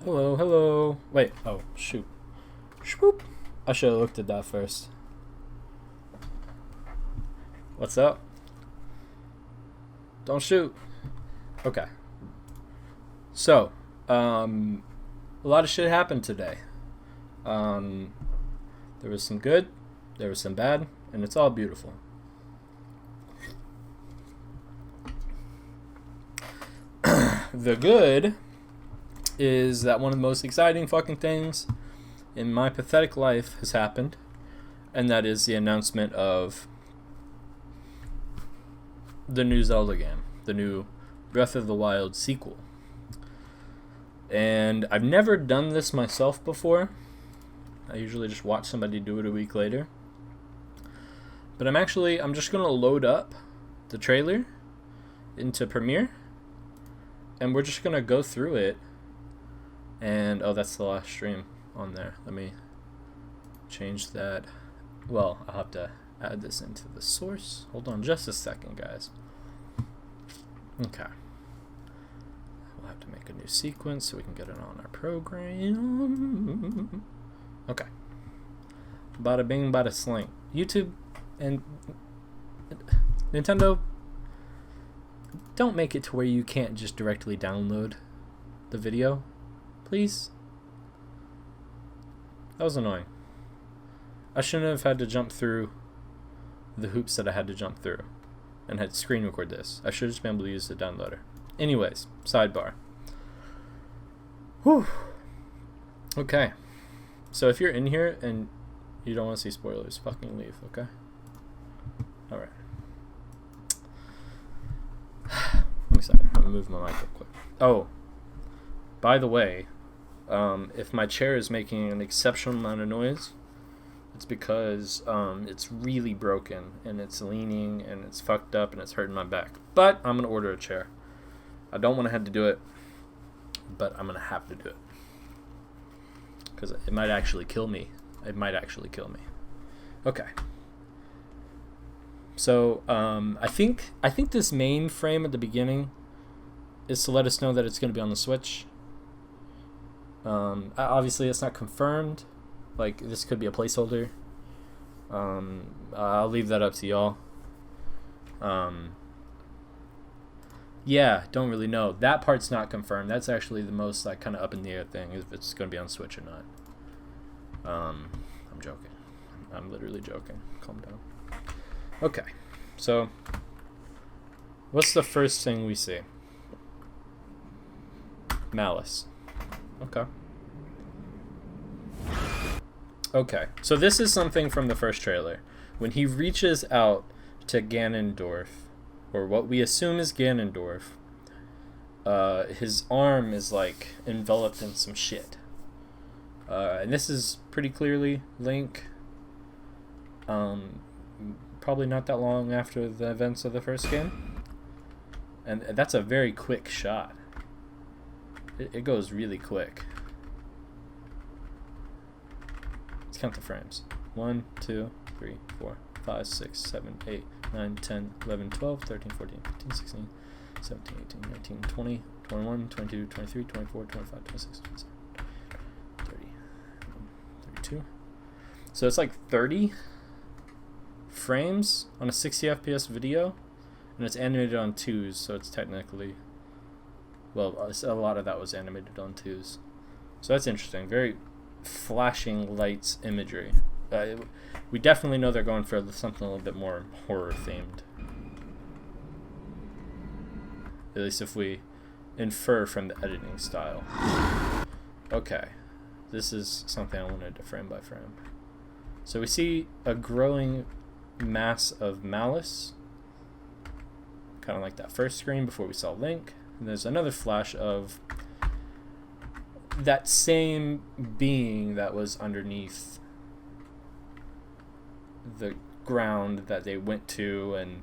Hello, hello. Wait, oh, shoot. Swoop. I should have looked at that first. What's up? Don't shoot. Okay. So, a lot of shit happened today. There was some good, there was some bad, and it's all beautiful. The good is that one of the most exciting fucking things in my pathetic life has happened, and that is the announcement of the new Zelda game, the new Breath of the Wild sequel. And I've never done this myself before. I usually just watch somebody do it a week later. But I'm just going to load up the trailer into Premiere, and we're just going to go through it. And, oh, that's the last stream on there. Let me change that. Well, I'll have to add this into the source. Hold on just a second, guys. Okay. We'll have to make a new sequence so we can get it on our program. Okay. Bada bing, bada sling. YouTube and Nintendo, don't make it to where you can't just directly download the video. Please? That was annoying. I shouldn't have had to jump through the hoops that I had to jump through and had to screen record this. I should have just been able to use the downloader. Anyways, sidebar. Whew. Okay. So if you're in here and you don't want to see spoilers, fucking leave, okay? Alright. I'm excited. I'm gonna move my mic real quick. Oh, by the way, if my chair is making an exceptional amount of noise, it's because it's really broken and it's leaning and it's fucked up and it's hurting my back. But I'm gonna order a chair. I don't want to have to do it, but I'm gonna have to do it because it might actually kill me. It might actually kill me. Okay. So I think this main frame at the beginning is to let us know that it's going to be on the Switch. Obviously, it's not confirmed. Like, this could be a placeholder. I'll leave that up to y'all. Yeah, don't really know. That part's not confirmed. That's actually the most like kind of up in the air thing, if it's going to be on Switch or not. I'm joking. I'm literally joking. Calm down. Okay, so what's the first thing we see? Malice. Okay, so this is something from the first trailer. When he reaches out to Ganondorf, or what we assume is Ganondorf, his arm is like enveloped in some shit. And this is pretty clearly Link. Probably not that long after the events of the first game. And that's a very quick shot. It goes really quick. Let's count the frames. 1, 2, 3, 4, 5, 6, 7, 8, 9, 10, 11, 12, 13, 14, 15, 16, 17, 18, 19, 20, 21, 22, 23, 24, 25, 26, 27, 30, 32. So it's like 30 frames on a 60 FPS video, and it's animated on 2s, so it's technically, well, a lot of that was animated on 2s. So that's interesting. Very flashing lights imagery. We definitely know they're going for something a little bit more horror themed. At least if we infer from the editing style. Okay. This is something I wanted to frame by frame. So we see a growing mass of malice, kind of like that first screen before we saw Link. And there's another flash of that same being that was underneath the ground that they went to, and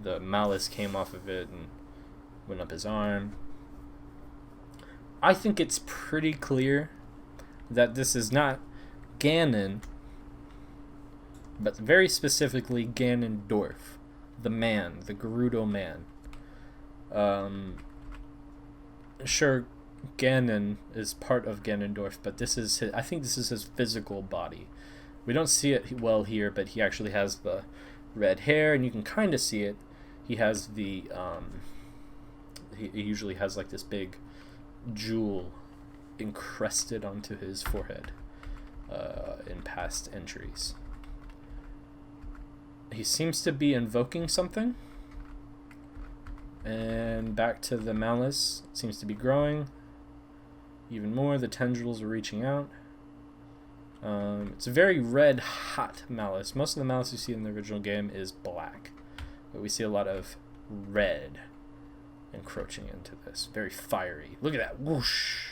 the malice came off of it and went up his arm. I think it's pretty clear that this is not Ganon, but very specifically Ganondorf, the man, the Gerudo man. Sure, Ganon is part of Ganondorf, but this is his, I think this is his physical body. We don't see it well here, but he actually has the red hair, and you can kind of see it. He has the he usually has like this big jewel encrusted onto his forehead in past entries. He seems to be invoking something. And back to the malice. It seems to be growing even more. The tendrils are reaching out. It's a very red, hot malice. Most of the malice you see in the original game is black, but we see a lot of red encroaching into this. Very fiery. Look at that. Whoosh.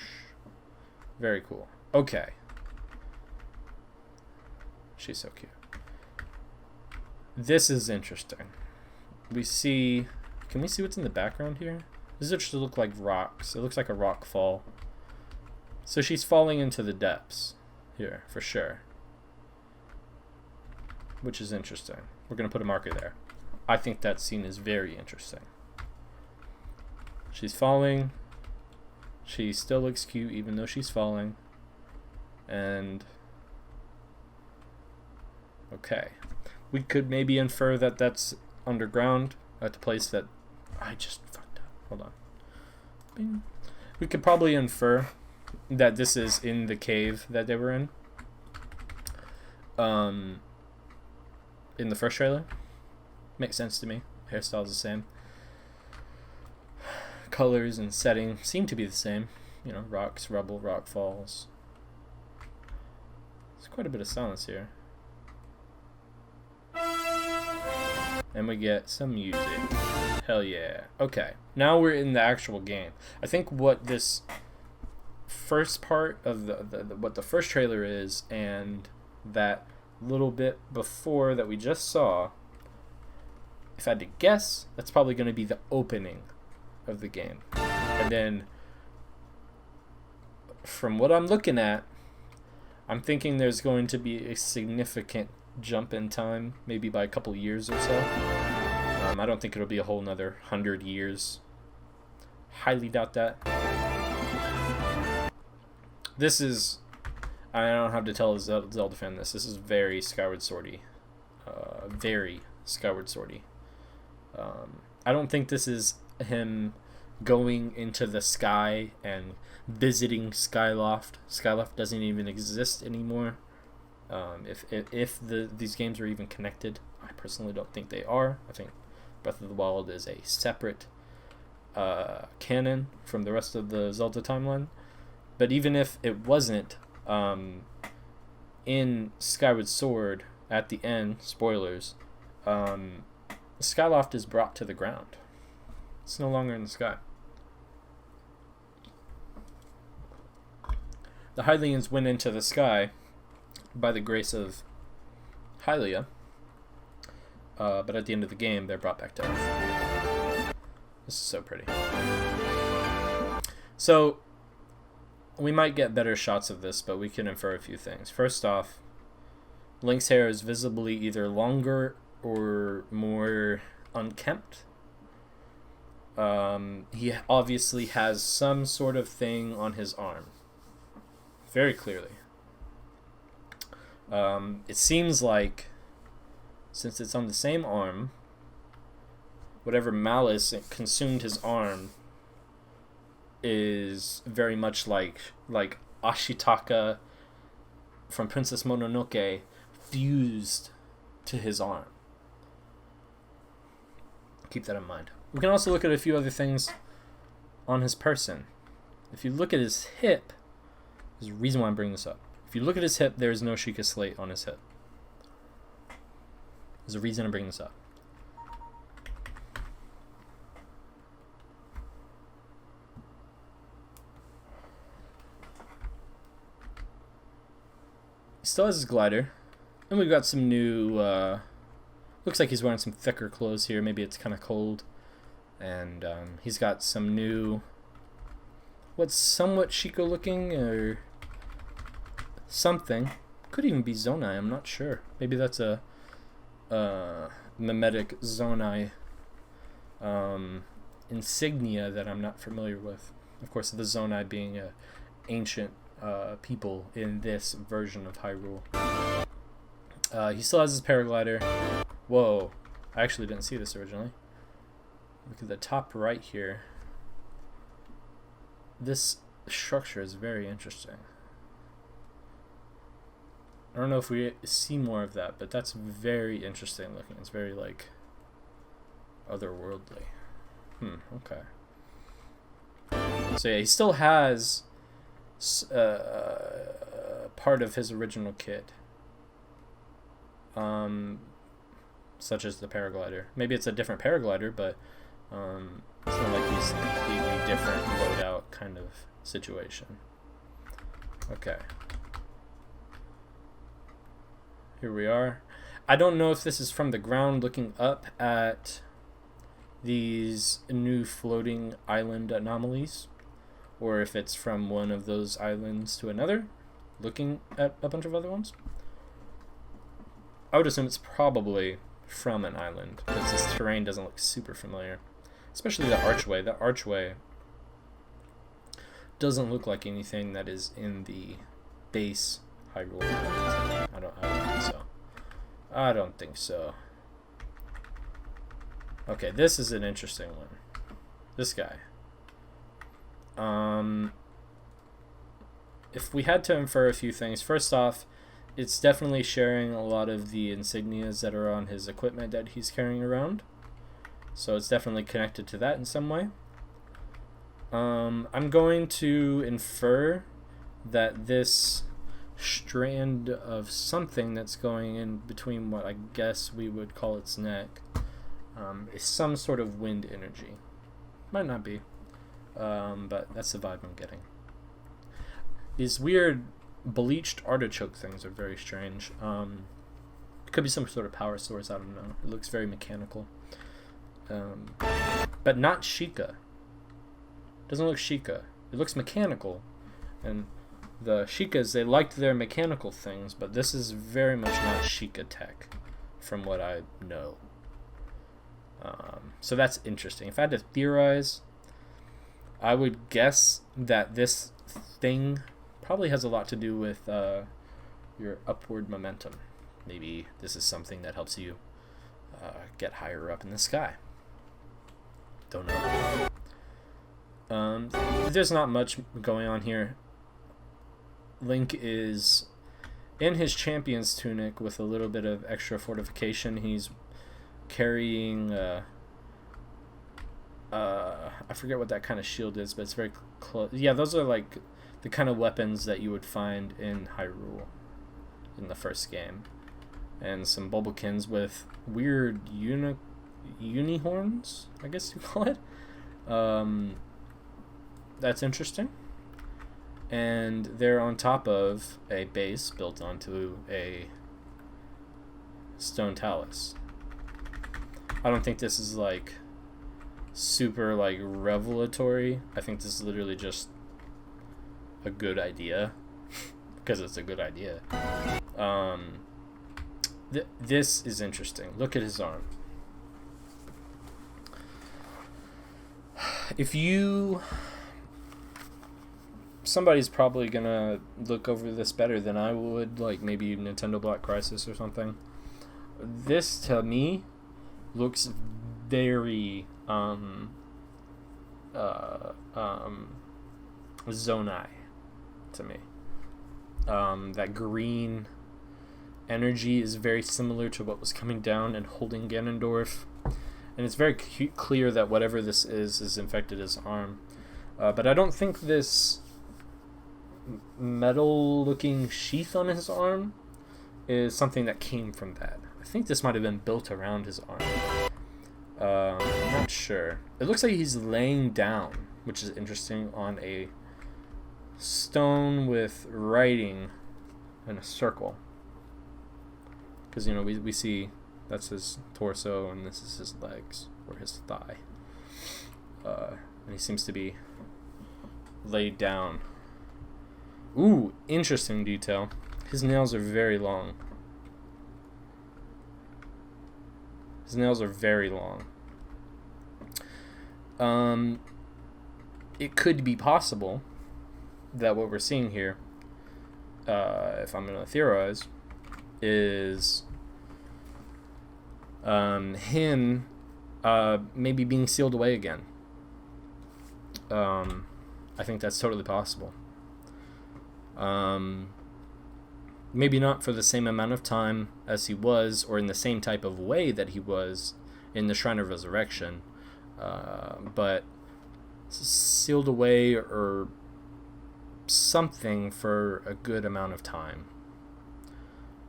Very cool. Okay. She's so cute. This is interesting. We see... Can we see what's in the background here? This actually look like rocks. It looks like a rock fall. So she's falling into the depths here, for sure. Which is interesting. We're going to put a marker there. I think that scene is very interesting. She's falling. She still looks cute even though she's falling. And... okay. We could maybe infer that that's underground at the place that... I just fucked up. Hold on. Bing. We could probably infer that this is in the cave that they were in the first trailer. Makes sense to me. Hairstyle's the same. Colors and setting seem to be the same. You know, rocks, rubble, rock falls. There's quite a bit of silence here. And we get some music. Hell yeah. Okay, now we're in the actual game. I think what this first part of what the first trailer is, and that little bit before that we just saw, if I had to guess, that's probably going to be the opening of the game. And then, from what I'm looking at, I'm thinking there's going to be a significant jump in time, maybe by a couple years or so. I don't think it'll be a whole nother 100 years. Highly doubt that. This is... I don't have to tell a Zelda fan this. This is very Skyward Swordy. Very Skyward Swordy. I don't think this is him going into the sky and visiting Skyloft. Skyloft doesn't even exist anymore. If these games are even connected, I personally don't think they are. I think Breath of the Wild is a separate canon from the rest of the Zelda timeline. But even if it wasn't, in Skyward Sword, at the end, spoilers, Skyloft is brought to the ground. It's no longer in the sky. The Hylians went into the sky by the grace of Hylia, but at the end of the game, they're brought back to Earth. This is so pretty. So, we might get better shots of this, but we can infer a few things. First off, Link's hair is visibly either longer or more unkempt. He obviously has some sort of thing on his arm. Very clearly. It seems like, since it's on the same arm, whatever malice consumed his arm is very much like Ashitaka from Princess Mononoke fused to his arm. Keep that in mind. We can also look at a few other things on his person. If you look at his hip, there's a reason why I'm bringing this up. If you look at his hip, there is no Sheikah Slate on his hip. There's a reason I'm bringing this up. He still has his glider. And we've got some new... looks like he's wearing some thicker clothes here. Maybe it's kind of cold. And he's got some new... what's somewhat Sheikah looking, or... something. Could even be Zonai, I'm not sure. Maybe that's a mimetic Zonai insignia that I'm not familiar with. Of course, the Zonai being a ancient people in this version of Hyrule. He still has his paraglider. Whoa, I actually didn't see this originally. Look at the top right here. This structure is very interesting. I don't know if we see more of that, but that's very interesting looking. It's very, like, otherworldly. Okay. So yeah, he still has part of his original kit. Such as the paraglider. Maybe it's a different paraglider, but it's not like he's a completely different loadout kind of situation. Okay. Here we are. I don't know if this is from the ground looking up at these new floating island anomalies, or if it's from one of those islands to another, looking at a bunch of other ones. I would assume it's probably from an island, because this terrain doesn't look super familiar. Especially the archway. The archway doesn't look like anything that is in the base Hyrule. I don't think so. I don't think so. Okay, this is an interesting one. This guy. If we had to infer a few things, first off, it's definitely sharing a lot of the insignias that are on his equipment that he's carrying around. So it's definitely connected to that in some way. I'm going to infer that this strand of something that's going in between what I guess we would call its neck is some sort of wind energy. Might not be, but that's the vibe I'm getting. These weird bleached artichoke things are very strange. It could be some sort of power source, I don't know. It looks very mechanical. But not Sheikah. Doesn't look Sheikah. It looks mechanical. And the Sheikahs, they liked their mechanical things, but this is very much not Sheikah tech, from what I know. So that's interesting. If I had to theorize, I would guess that this thing probably has a lot to do with your upward momentum. Maybe this is something that helps you get higher up in the sky. Don't know. There's not much going on here. Link is in his champion's tunic with a little bit of extra fortification. He's carrying I forget what that kind of shield is, but it's very close. Yeah, those are like the kind of weapons that you would find in Hyrule in the first game. And some Bulbakins with weird unihorns, I guess you call it. That's interesting. And they're on top of a base built onto a stone talus. I don't think this is like super like revelatory. I think this is literally just a good idea because it's a good idea. This is interesting. Look at his arm. Somebody's probably gonna look over this better than I would, like maybe Nintendo Black Crisis or something. This to me looks very Zonai to me. That green energy is very similar to what was coming down and holding Ganondorf, and it's very clear that whatever this is infected his arm. But I don't think this metal-looking sheath on his arm is something that came from that. I think this might have been built around his arm. I'm not sure. It looks like he's laying down, which is interesting, on a stone with writing in a circle. Because, you know, we see that's his torso and this is his legs, or his thigh. And he seems to be laid down. Ooh, interesting detail. His nails are very long. His nails are very long. it could be possible that what we're seeing here, if I'm going to theorize, is him maybe being sealed away again. I think that's totally possible. Maybe not for the same amount of time as he was, or in the same type of way that he was in the Shrine of Resurrection, but sealed away or something for a good amount of time.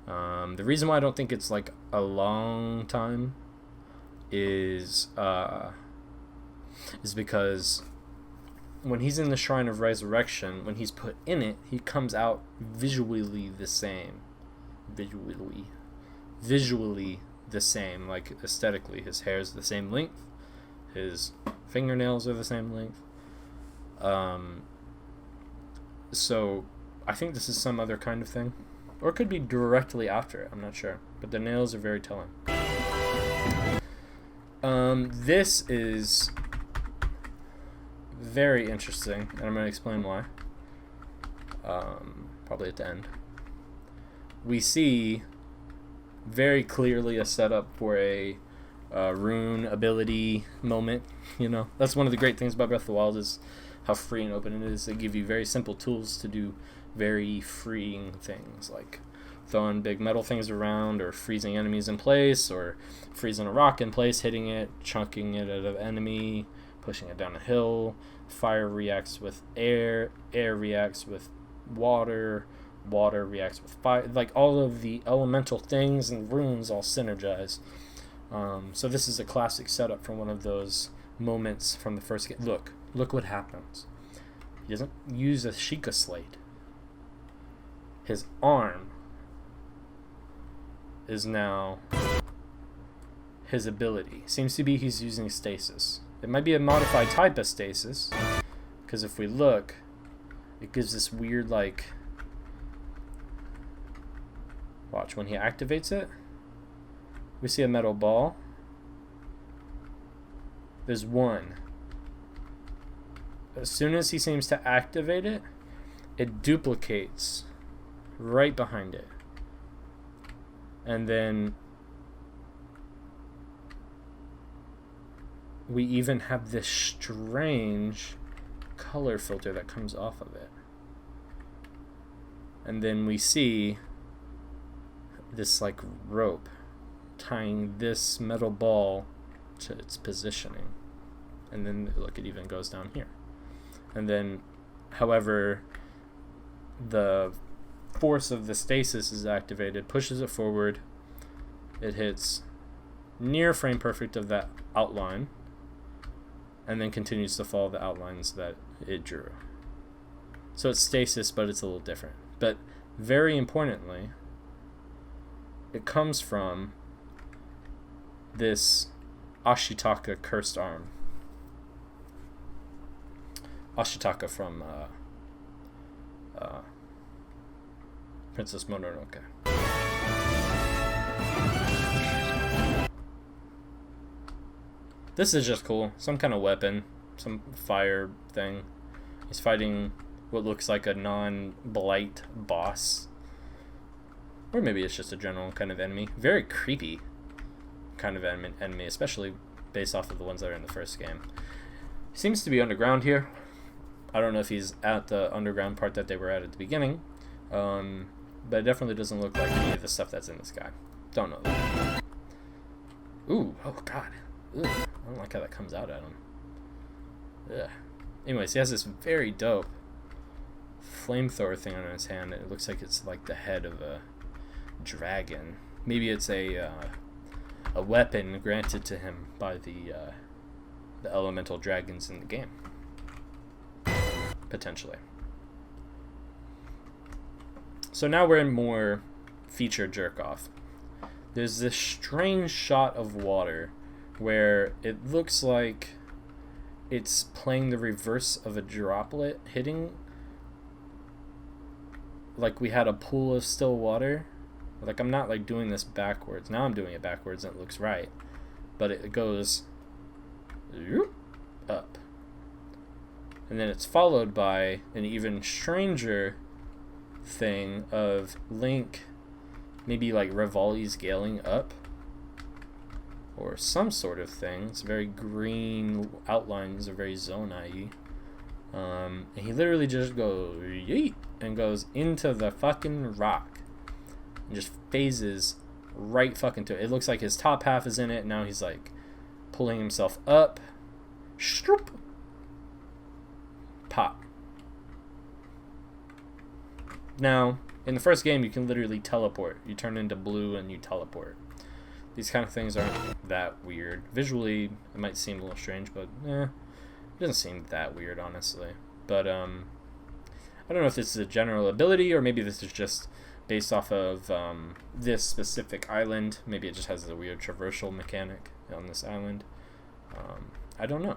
The reason why I don't think it's like a long time is because when he's in the Shrine of Resurrection, when he's put in it, he comes out visually the same. Visually the same, like aesthetically. His hair's the same length. His fingernails are the same length. So I think this is some other kind of thing. Or it could be directly after it, I'm not sure. But the nails are very telling. This is very interesting, and I'm going to explain why. Probably at the end. We see very clearly a setup for a rune ability moment. You know, that's one of the great things about Breath of the Wild is how free and open it is. They give you very simple tools to do very freeing things, like throwing big metal things around, or freezing enemies in place, or freezing a rock in place, hitting it, chunking it at an enemy, pushing it down a hill. Fire reacts with air, air reacts with water, water reacts with fire. Like all of the elemental things and runes all synergize. So this is a classic setup from one of those moments from the first game. Look what happens. He doesn't use a Sheikah Slate. His arm is now his ability. Seems to be he's using stasis. It might be a modified type of stasis, because if we look, it gives this weird, like, watch, when he activates it, we see a metal ball. There's one. As soon as he seems to activate it, it duplicates right behind it. And then we even have this strange color filter that comes off of it. And then we see this like rope tying this metal ball to its positioning. And then look, it even goes down here. And then, however, the force of the stasis is activated, pushes it forward. It hits near frame perfect of that outline, and then continues to follow the outlines that it drew. So it's stasis, but it's a little different. But very importantly, it comes from this Ashitaka cursed arm. Ashitaka from Princess Mononoke. This is just cool. Some kind of weapon. Some fire thing. He's fighting what looks like a non-blight boss. Or maybe it's just a general kind of enemy. Very creepy kind of enemy, especially based off of the ones that are in the first game. Seems to be underground here. I don't know if he's at the underground part that they were at the beginning. But it definitely doesn't look like any of the stuff that's in this guy. Don't know that. Ooh, oh god. Ugh, I don't like how that comes out at him. Ugh. Anyways, he has this very dope flamethrower thing on his hand. It looks like it's like the head of a dragon. Maybe it's a weapon granted to him by the elemental dragons in the game. Potentially. So now we're in more feature jerk-off. There's this strange shot of water where it looks like it's playing the reverse of a droplet hitting. Like we had a pool of still water. Like I'm not like doing this backwards. Now I'm doing it backwards and it looks right. But it goes up. And then it's followed by an even stranger thing of Link maybe like Rivali's scaling up or some sort of thing. It's very green outlines are very Zonai-y. And he literally just goes yeet and goes into the fucking rock and just phases right fucking to it. It looks like his top half is in it. Now he's like pulling himself up. Stroop. Pop. Now, in the first game, you can literally teleport. You turn into blue and you teleport. These kind of things aren't that weird. Visually, it might seem a little strange, but it doesn't seem that weird, honestly. But I don't know if this is a general ability or maybe this is just based off of this specific island. Maybe it just has a weird traversal mechanic on this island. I don't know.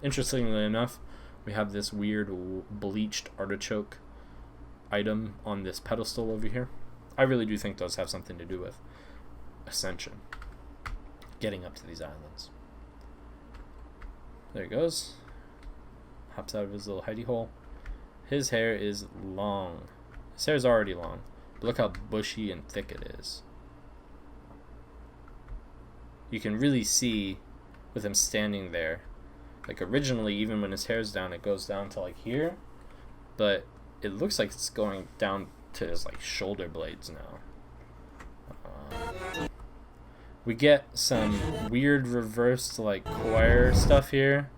Interestingly enough, we have this weird bleached artichoke item on this pedestal over here. I really do think those have something to do with ascension. Getting up to these islands. There he goes. Hops out of his little hidey hole. His hair is long. His hair is already long. But look how bushy and thick it is. You can really see with him standing there. Like originally, even when his hair's down, it goes down to like here. But it looks like it's going down to his like shoulder blades now. We get some weird reversed like choir stuff here.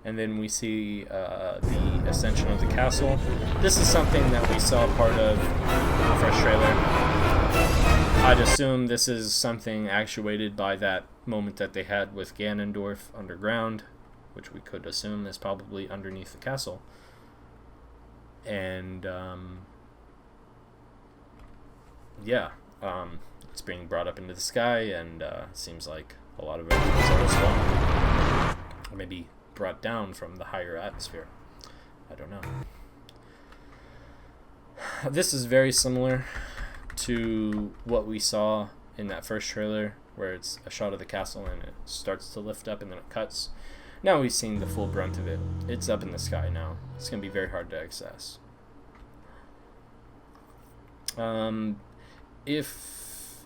And then we see the ascension of the castle. This is something that we saw part of the first trailer. I'd assume this is something actuated by that moment that they had with Ganondorf underground, which we could assume is probably underneath the castle. And it's being brought up into the sky, and seems like a lot of it is also, or maybe brought down from the higher atmosphere. I don't know. This is very similar to what we saw in that first trailer, where it's a shot of the castle and it starts to lift up and then it cuts. Now we've seen the full brunt of it. It's up in the sky now. It's going to be very hard to access. If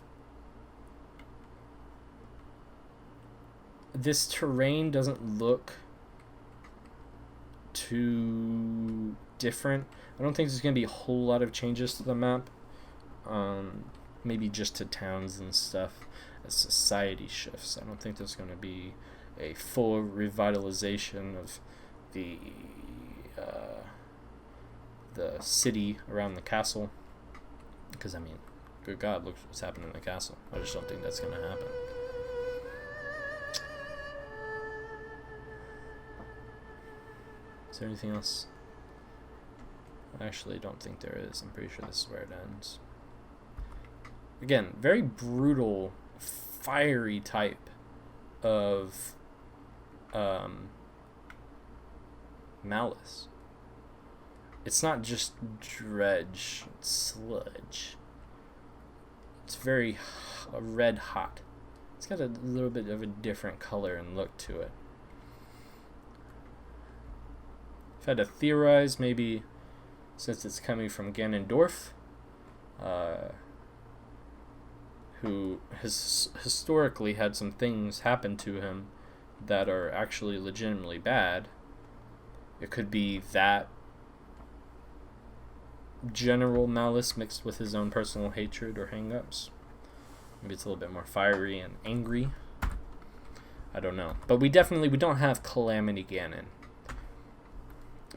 this terrain doesn't look too different, I don't think there's going to be a whole lot of changes to the map. Maybe just to towns and stuff as society shifts. I don't think there's going to be a full revitalization of the city around the castle. Because, I mean, good God, look what's happening in the castle. I just don't think that's going to happen. Is there anything else? I actually don't think there is. I'm pretty sure this is where it ends. Again, very brutal, fiery type of malice. It's not just dredge, it's sludge. It's very red hot. It's got a little bit of a different color and look to it. If I had to theorize, maybe since it's coming from Ganondorf, who has historically had some things happen to him that are actually legitimately bad, it could be that general malice mixed with his own personal hatred or hang-ups. Maybe it's a little bit more fiery and angry. I don't know. But we don't have Calamity Ganon.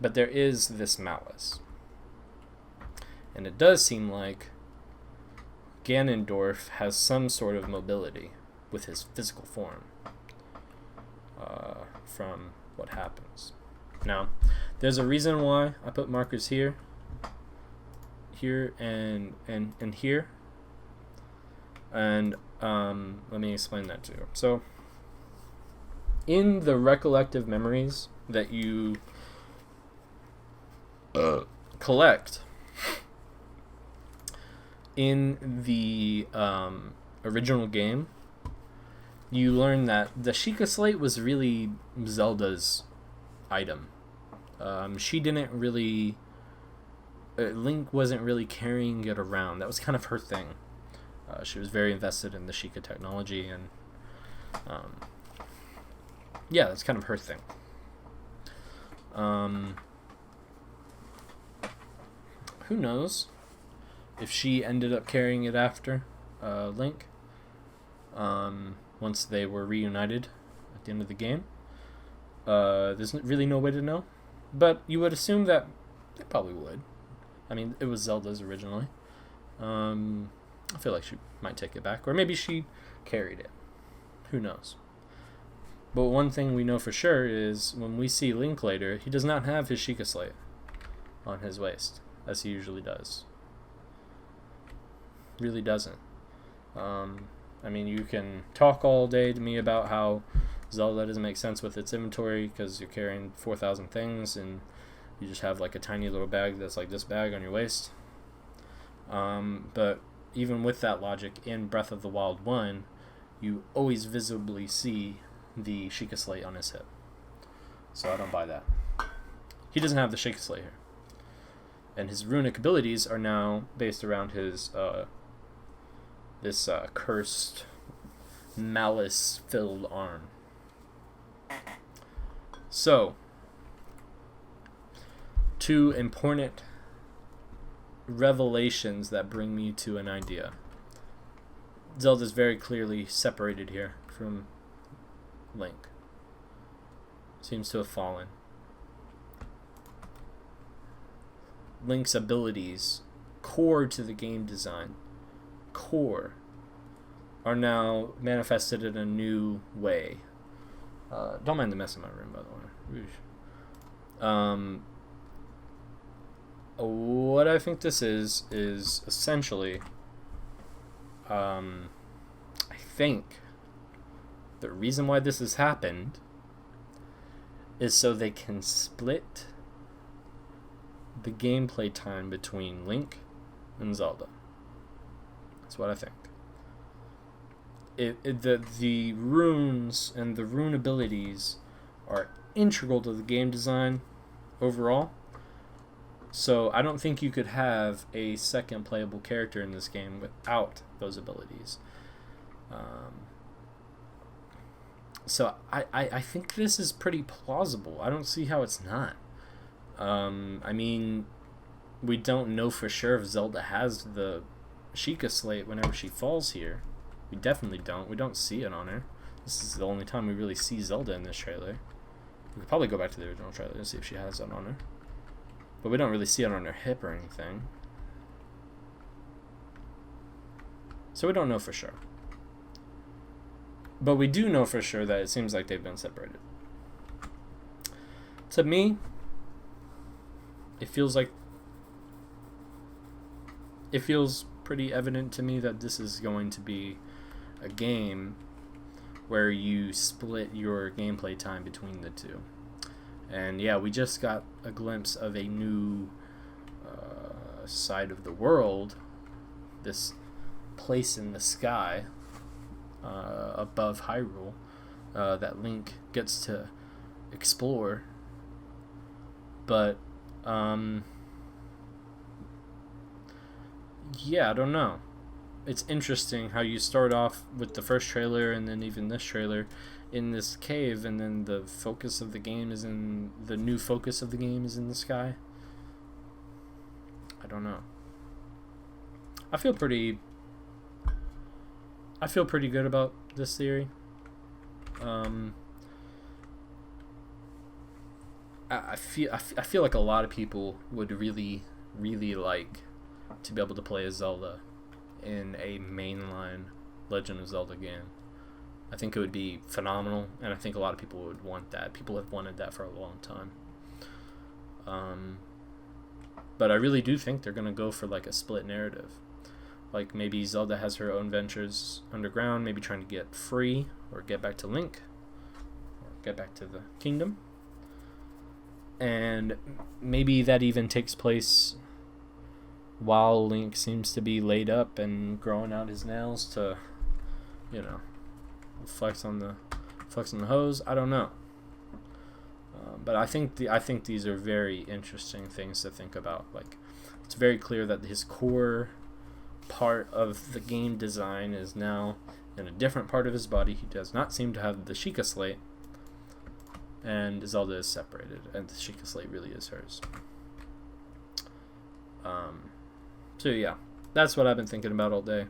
But there is this malice. And it does seem like Ganondorf has some sort of mobility with his physical form from what happens. Now, there's a reason why I put markers here, and here. And let me explain that to you. So, in the recollective memories that you collect in the original game, you learn that the Sheikah Slate was really Zelda's item She didn't really... Link wasn't really carrying it around. That was kind of her thing. She was very invested in the Sheikah technology, and yeah, that's kind of her thing. Who knows if she ended up carrying it after Link, once they were reunited at the end of the game. There's really no way to know, but you would assume that they probably would. I mean, it was Zelda's originally. I feel like she might take it back, or maybe she carried it. Who knows? But one thing we know for sure is when we see Link later, he does not have his Sheikah Slate on his waist, as he usually does. Really doesn't. I mean, you can talk all day to me about how Zelda doesn't make sense with its inventory because you're carrying 4,000 things and you just have like a tiny little bag that's like this bag on your waist. But even with that logic, in Breath of the Wild 1, you always visibly see the Sheikah Slate on his hip. So I don't buy that. He doesn't have the Sheikah Slate here. And his runic abilities are now based around his this cursed, malice-filled arm. So, two important revelations that bring me to an idea. Zelda's very clearly separated here from Link. Seems to have fallen. Link's abilities, core to the game design, are now manifested in a new way. Don't mind the mess in my room, by the way. What I think this is essentially, I think the reason why this has happened is so they can split the gameplay time between Link and Zelda. That's what I think. The runes and the rune abilities are integral to the game design overall. So I don't think you could have a second playable character in this game without those abilities. So I think this is pretty plausible. I don't see how it's not. I mean, we don't know for sure if Zelda has the Sheikah Slate whenever she falls here. We definitely don't. We don't see it on her. This is the only time we really see Zelda in this trailer. We could probably go back to the original trailer and see if she has it on her. But we don't really see it on her hip or anything. So we don't know for sure. But we do know for sure that it seems like they've been separated. To me, it feels pretty evident to me that this is going to be a game where you split your gameplay time between the two. And yeah, we just got a glimpse of a new side of the world, this place in the sky above Hyrule that Link gets to explore. But yeah, I don't know. It's interesting how you start off with the first trailer and then even this trailer in this cave, and then the focus of the game is in the new focus of the game is in the sky. I don't know. I feel pretty good about this theory. I feel like a lot of people would really like to be able to play as Zelda in a mainline Legend of Zelda game. I think it would be phenomenal, and I think a lot of people would want that. People have wanted that for a long time. But I really do think they're going to go for like a split narrative. Like maybe Zelda has her own ventures underground, maybe trying to get free or get back to Link or get back to the kingdom. And maybe that even takes place while Link seems to be laid up and growing out his nails to, flex on the hose. I don't know. But I think these are very interesting things to think about. Like, it's very clear that his core part of the game design is now in a different part of his body. He does not seem to have the Sheikah Slate, and Zelda is separated, and the Sheikah Slate really is hers. So yeah, that's what I've been thinking about all day.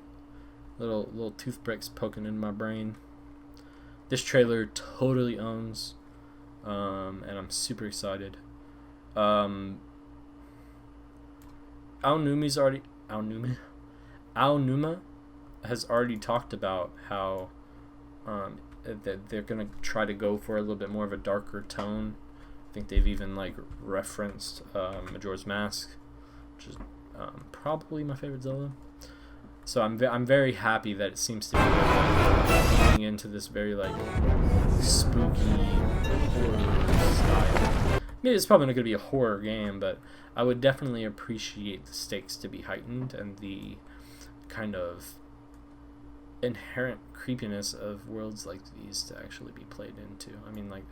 Little toothpicks poking in my brain. This trailer totally owns, and I'm super excited. Aonuma has already talked about how that they're gonna try to go for a little bit more of a darker tone. I think they've even like referenced Majora's Mask, which is probably my favorite Zelda. So I'm very happy that it seems to be getting into this very like spooky horror style. Maybe it's probably not going to be a horror game, but I would definitely appreciate the stakes to be heightened and the kind of inherent creepiness of worlds like these to actually be played into. I mean, like,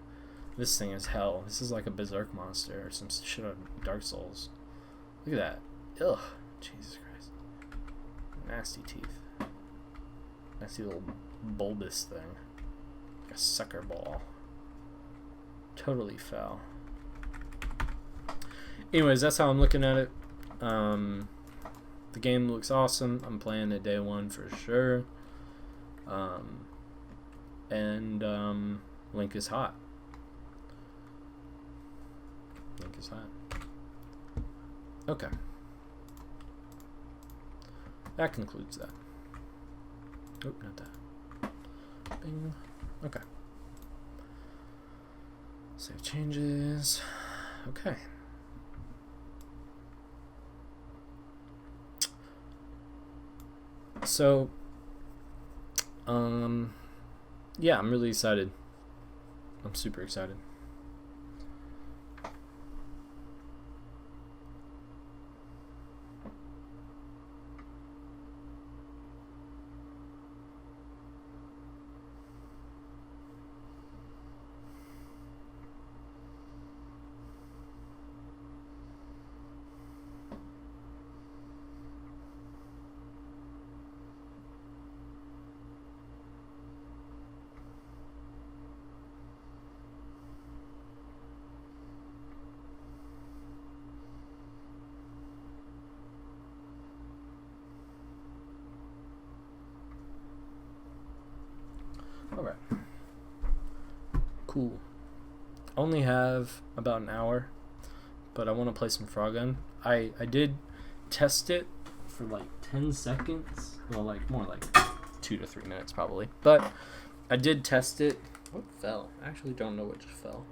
this thing is hell. This is like a berserk monster or some shit on Dark Souls. Look at that. Ugh. Jesus Christ. Nasty teeth. Nasty little bulbous thing. Like a sucker ball. Totally foul. Anyways, that's how I'm looking at it. The game looks awesome. I'm playing it day one for sure. Link is hot. Link is hot. Okay. That concludes that. Oh, not that. Bing. Okay. Save changes. Okay. So, yeah, I'm really excited. I'm super excited. Alright. Cool. Only have about an hour, but I want to play some FROGUN. I did test it for like 10 seconds. Well, like more like 2 to 3 minutes probably. But I did test it. What fell? I actually don't know what just fell.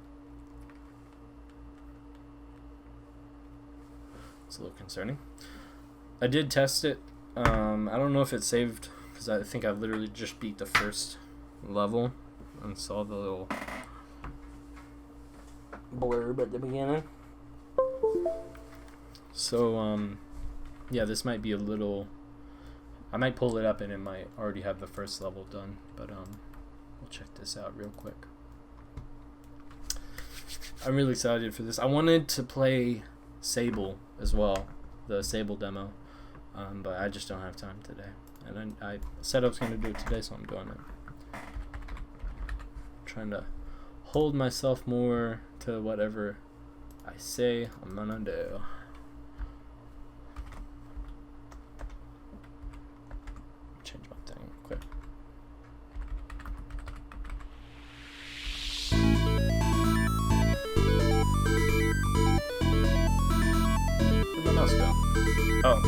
It's a little concerning. I did test it. I don't know if it saved, because I think I literally just beat the first level and saw the little blurb at the beginning. So yeah, this might be a little, I might pull it up and it might already have the first level done, but we'll check this out real quick. I'm really excited for this. I wanted to play Sable as well, the Sable demo, but I just don't have time today, and I said I was going to do it today, so I'm doing it. Trying to hold myself more to whatever I say I'm gonna do. Change my thing quick. Where'd my mouse go? Oh.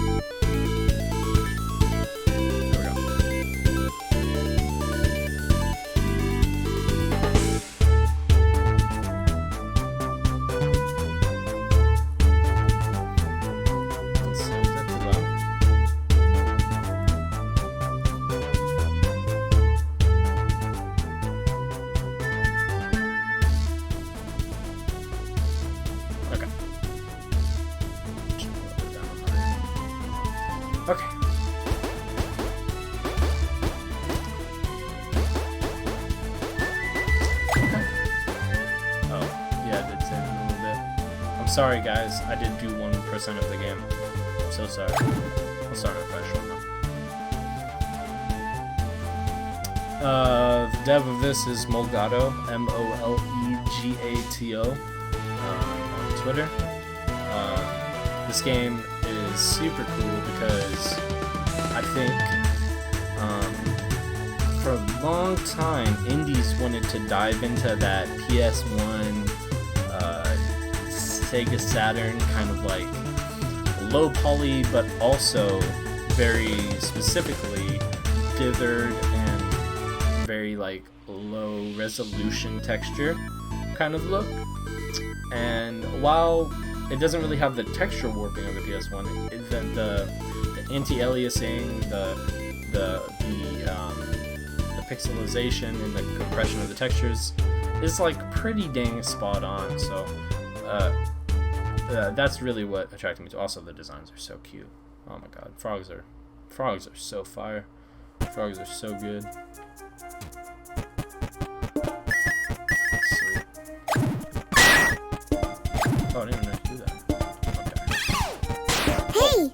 Okay. Oh, yeah, I did say sorry guys, I did do 1% of the game. I'm so sorry. I'll start fresh one now. The dev of this is Molgato, Molegato, on Twitter. This game is super cool because I think for a long time indies wanted to dive into that PS1, Sega Saturn kind of like low poly, but also very specifically dithered and very like low resolution texture kind of look. And while it doesn't really have the texture warping of the PS1, the anti-aliasing, the pixelization and the compression of the textures is like pretty dang spot on. So that's really what attracted me to. Also, the designs are so cute. Oh my god, frogs are so fire. Frogs are so good. Sweet. Oh, I didn't even know you could do that. Okay. Hey!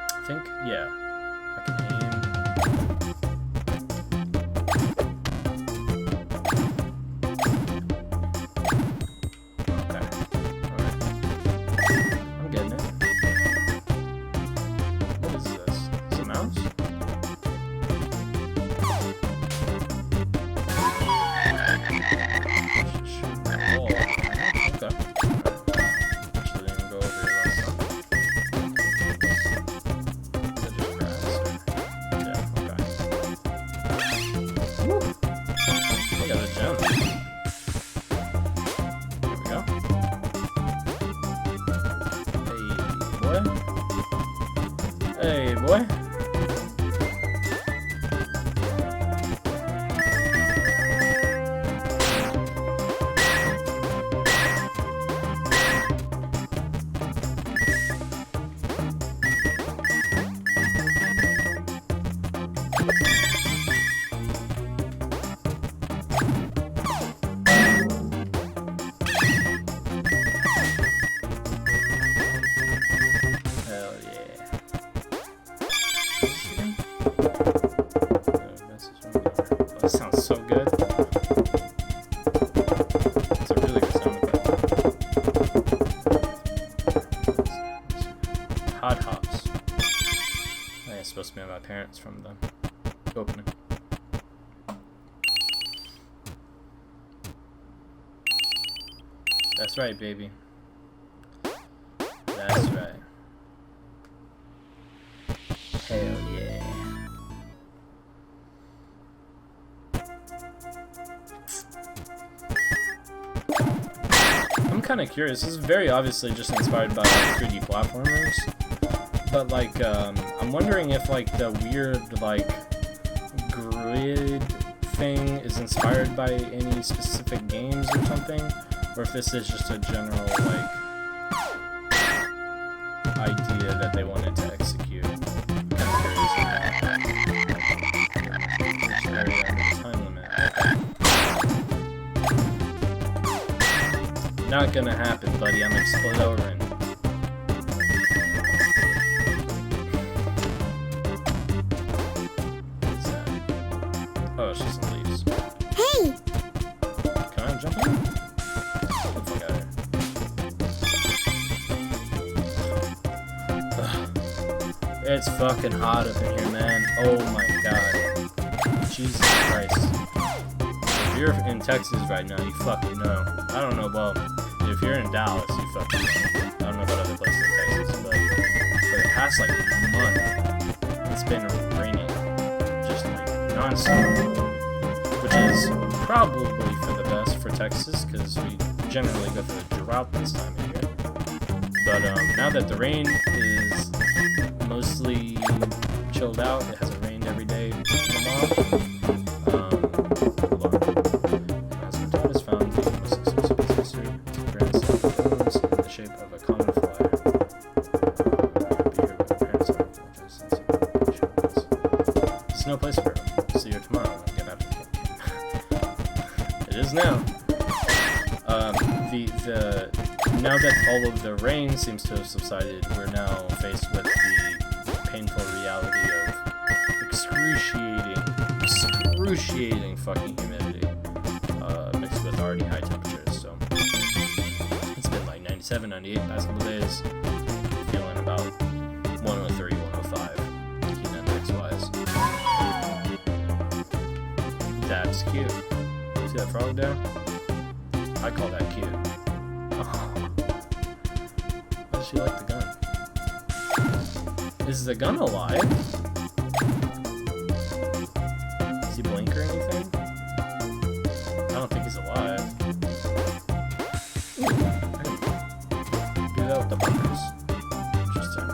I think, yeah. I can aim. Okay. Alright. I'm getting it. What is this? Is it a mouse? Shoot the wall. Okay. Actually, didn't even go over here last time. Hey, boy. That sounds so good. It's a really good sound effect. Hot hops. I think it's supposed to be my parents from the opening. That's right, baby. That's right. Hell yeah. I'm kind of curious. This is very obviously just inspired by 3D platformers, but like I'm wondering if like the weird like grid thing is inspired by any specific games or something, or if this is just a general like idea that they wanted to execute. I'm kind of curious about that. Which area under the time limit? Not gonna happen, buddy. I'm exploring. What is that? Oh, it's just some leaves. Hey! Can I jump in? Get the fuck out of here. Ugh. It's fucking hot up in here, man. Oh my god. Jesus Christ. If you're in Texas right now, you fucking know. I don't know, well, if you're in Dallas, you fucking know. I don't know about other places in Texas, but for the past, like, month, it's been raining just, like, non-stop. Which is probably for the best for Texas, because we generally go through a drought this time of year. But, now that the rain is mostly chilled out, it hasn't rained every day in a month. Shape of a common fly. It's no place for it. See you tomorrow when I get out of the game. It is now. Now that all of the rain seems to have subsided, we're now faced with the painful reality of excruciating fucking humidity, mixed with already high temperatures. So it's been like 97, 98 past couple days. Feeling about 103, 105. Keep that max-wise. That's cute. See that frog there? I call that cute. Oh. Does she like the gun? Is the gun alive? Does he blink or anything? I don't think he's alive. Ooh, I can do that with the bumpers. Interesting.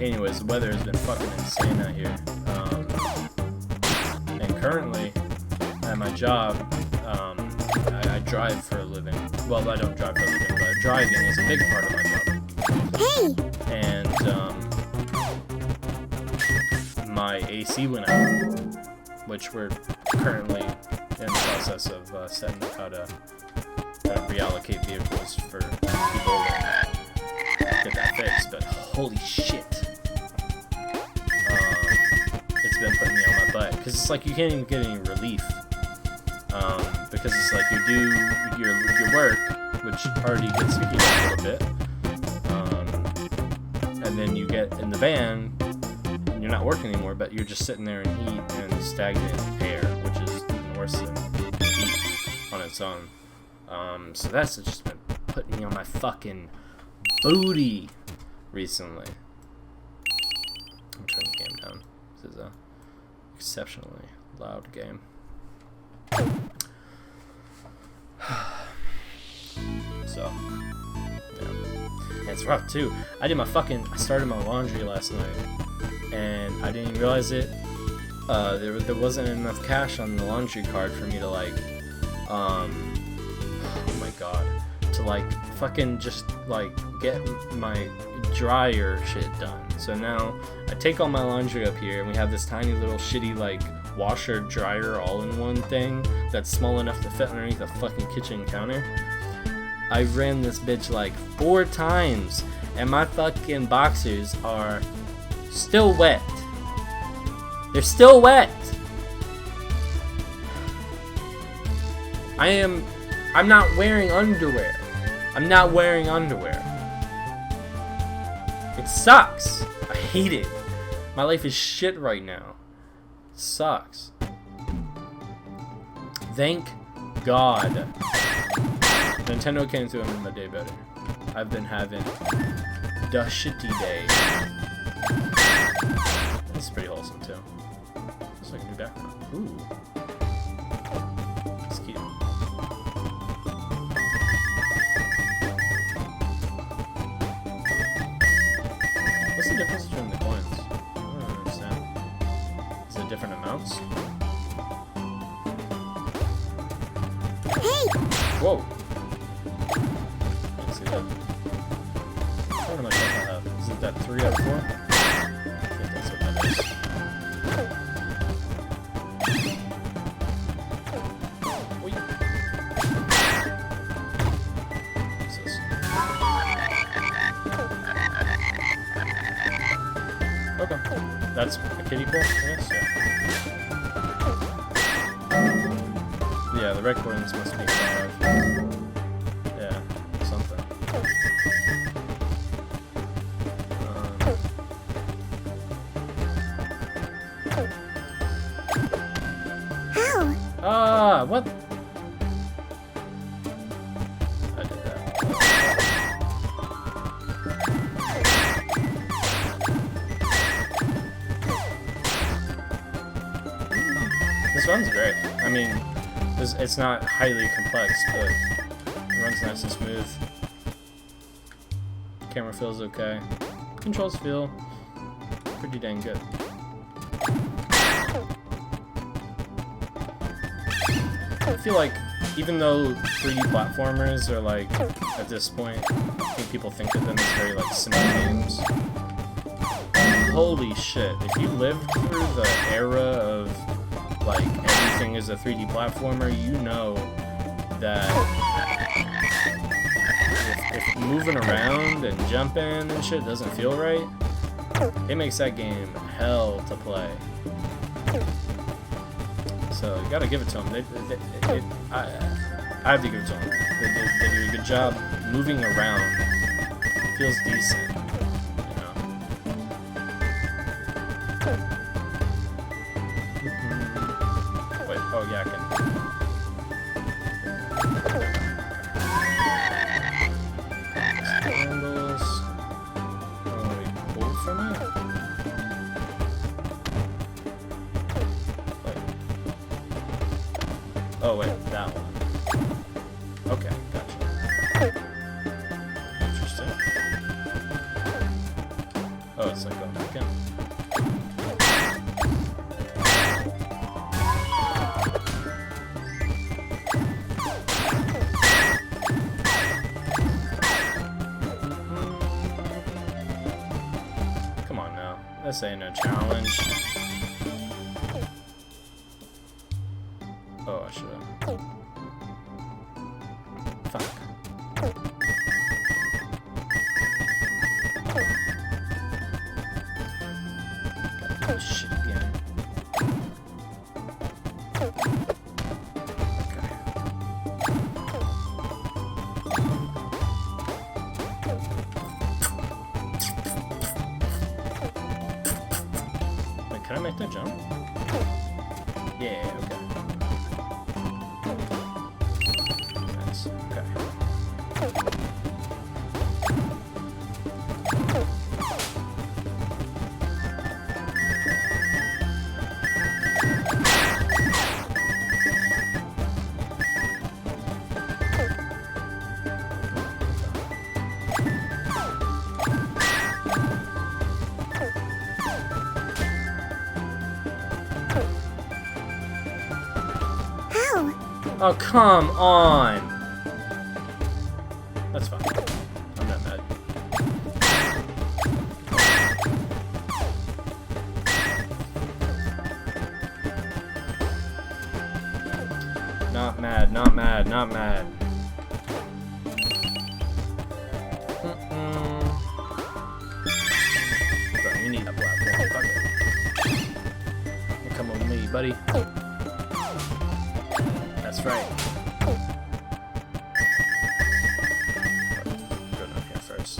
Anyways, the weather has been fucking insane out here. And currently, at my job, I drive for a living. Well, I don't drive for a living, but driving is a big part of my job. Hey! And, my AC went out, which we're currently in the process of setting up how to reallocate vehicles for people that get that fixed. But holy shit! It's been putting me on my butt, because it's like you can't even get any relief, because it's like you do your work, which already gets you heated a little bit, and then you get in the van, and you're not working anymore, but you're just sitting there in heat and stagnant air, which is even worse than heat on its own. So that's just been putting me on my fucking booty recently. I'm turning the game down. This is a exceptionally loud game. So, yeah. And it's rough too. I started my laundry last night, and I didn't even realize it. There wasn't enough cash on the laundry card for me to like, oh my god, to like fucking just like get my dryer shit done. So now I take all my laundry up here, and we have this tiny little shitty like washer dryer all-in-one thing that's small enough to fit underneath a fucking kitchen counter. I ran this bitch like 4 times, and my fucking boxers are still wet. They're still wet. I'm not wearing underwear. I'm not wearing underwear. It sucks. I hate it. My life is shit right now. It sucks. Thank God. Nintendo came through and made my day better. I've been having the shitty day. This is pretty wholesome too. It's like a new background. Ooh. It's cute. What's the difference between the coins? I don't understand. Is it different amounts? Hey! Whoa! Can't see that. How much I have? Is it that 3 out of 4? I think that's what that is. Wait. What's this? Okay. That's a kiddie pool, I guess? Yeah, the red coins must be 5. Yeah, something. What? I did that. This runs great. I mean, it's not highly complex, but it runs nice and smooth. Camera feels okay. Controls feel pretty dang good. feel like even though 3D platformers are like, at this point, I think people think of them as very like simple games. Holy shit, if you lived through the era of like everything is a 3D platformer, you know that if moving around and jumping and shit doesn't feel right, it makes that game hell to play. So you gotta give it to them. I have to give it to them. They do a good job moving around. It feels decent, you know. Wait, oh yeah, I can. Handles. Oh, we pulled from it? Oh wait, that one. Okay, gotcha. Interesting. Oh, it's like going back in. Come on now. This ain't a challenge. Oh, I should have. Fuck. Gotta do this shit again. Okay. Wait, can I make that jump? Yeah, okay. Oh, come on! That's fine. I'm not mad. Not mad, not mad, not mad. Bro, you need that platform. Fuck it. You come with me, buddy. That's right. Go down here first.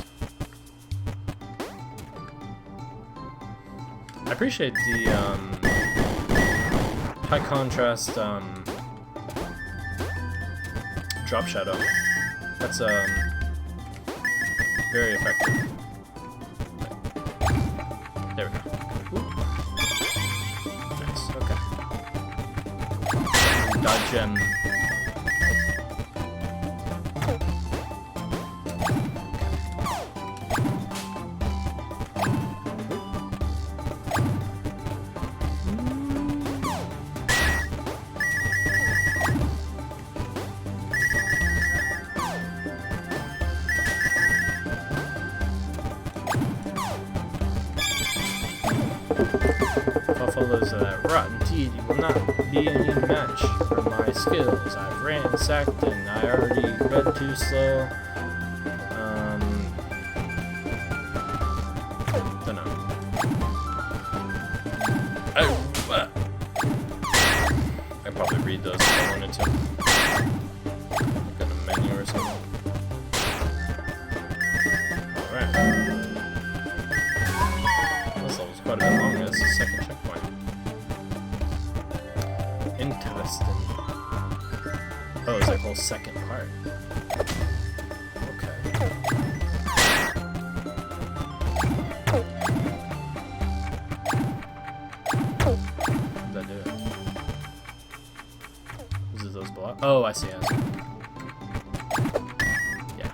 I appreciate the high contrast drop shadow. That's very effective. There we go. Ooh. Nice. Okay. Dodge gem. Buffalo's rotten teeth will not be any match for my skills. I've ransacked and I already read too slow. Dunno. I can probably read those if I wanted to. Like in a menu or something. Alright. This level's quite a bit longer. It's the second checkpoint. Interesting. Oh, it's like a whole second part. Okay. What does that do? Is it those blocks? Oh, I see, I see. Yeah.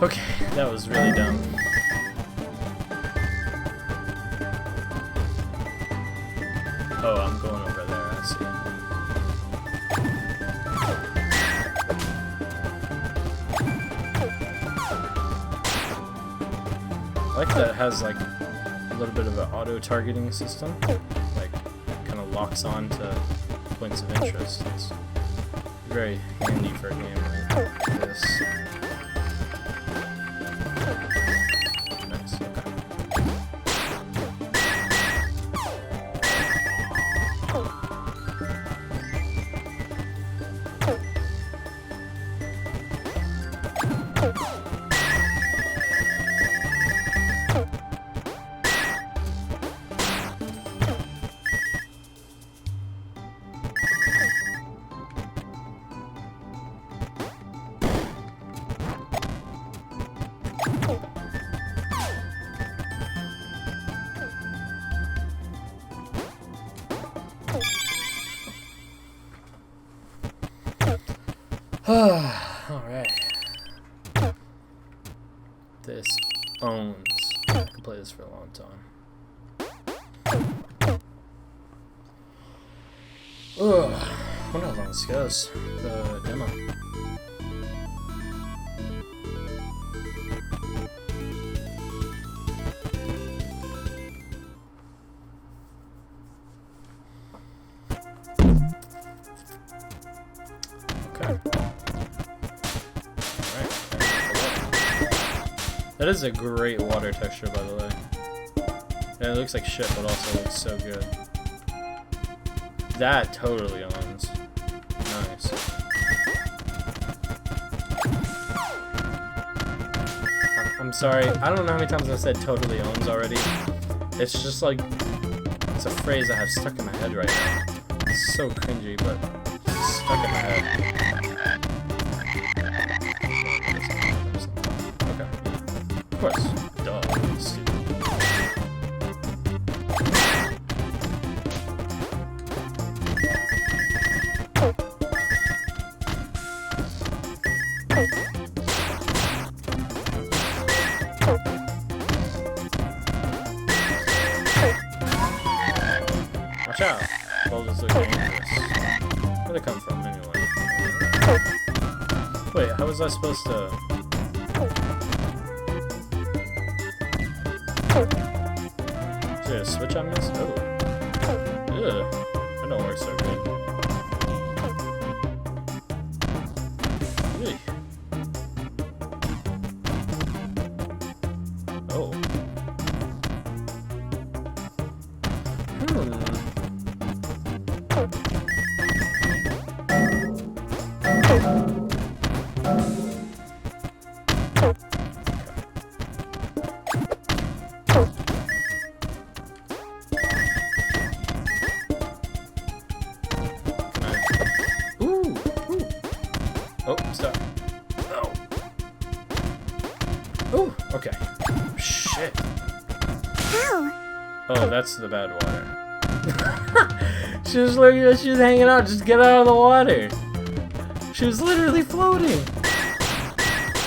Okay, that was really dumb. Oh, I'm going over there, I see. I like that it has like a little bit of an auto-targeting system. Like, kind of locks on to points of interest. It's very handy for a game like this. Nice, okay. Alright. This owns. I can play this for a long time. Ugh. I wonder how long this goes. The demo. Okay. That is a great water texture, by the way. Yeah, it looks like shit, but also looks so good. That totally owns. Nice. I'm sorry, I don't know how many times I've said totally owns already. It's just like, it's a phrase I have stuck in my head right now. It's so cringy, but it's stuck in my head. Of course. Duh. Stupid. Watch out. Boulders look dangerous. Where'd they come from, anyway? Wait, how was I supposed to... Is there a switch on this? Oh. Ugh. That don't work so good. Really? Oh. Oh, stop. Oh. Oh, okay. Shit. Ow. Oh, that's the bad water. She was looking at, she was hanging out, just get out of the water. She was literally floating.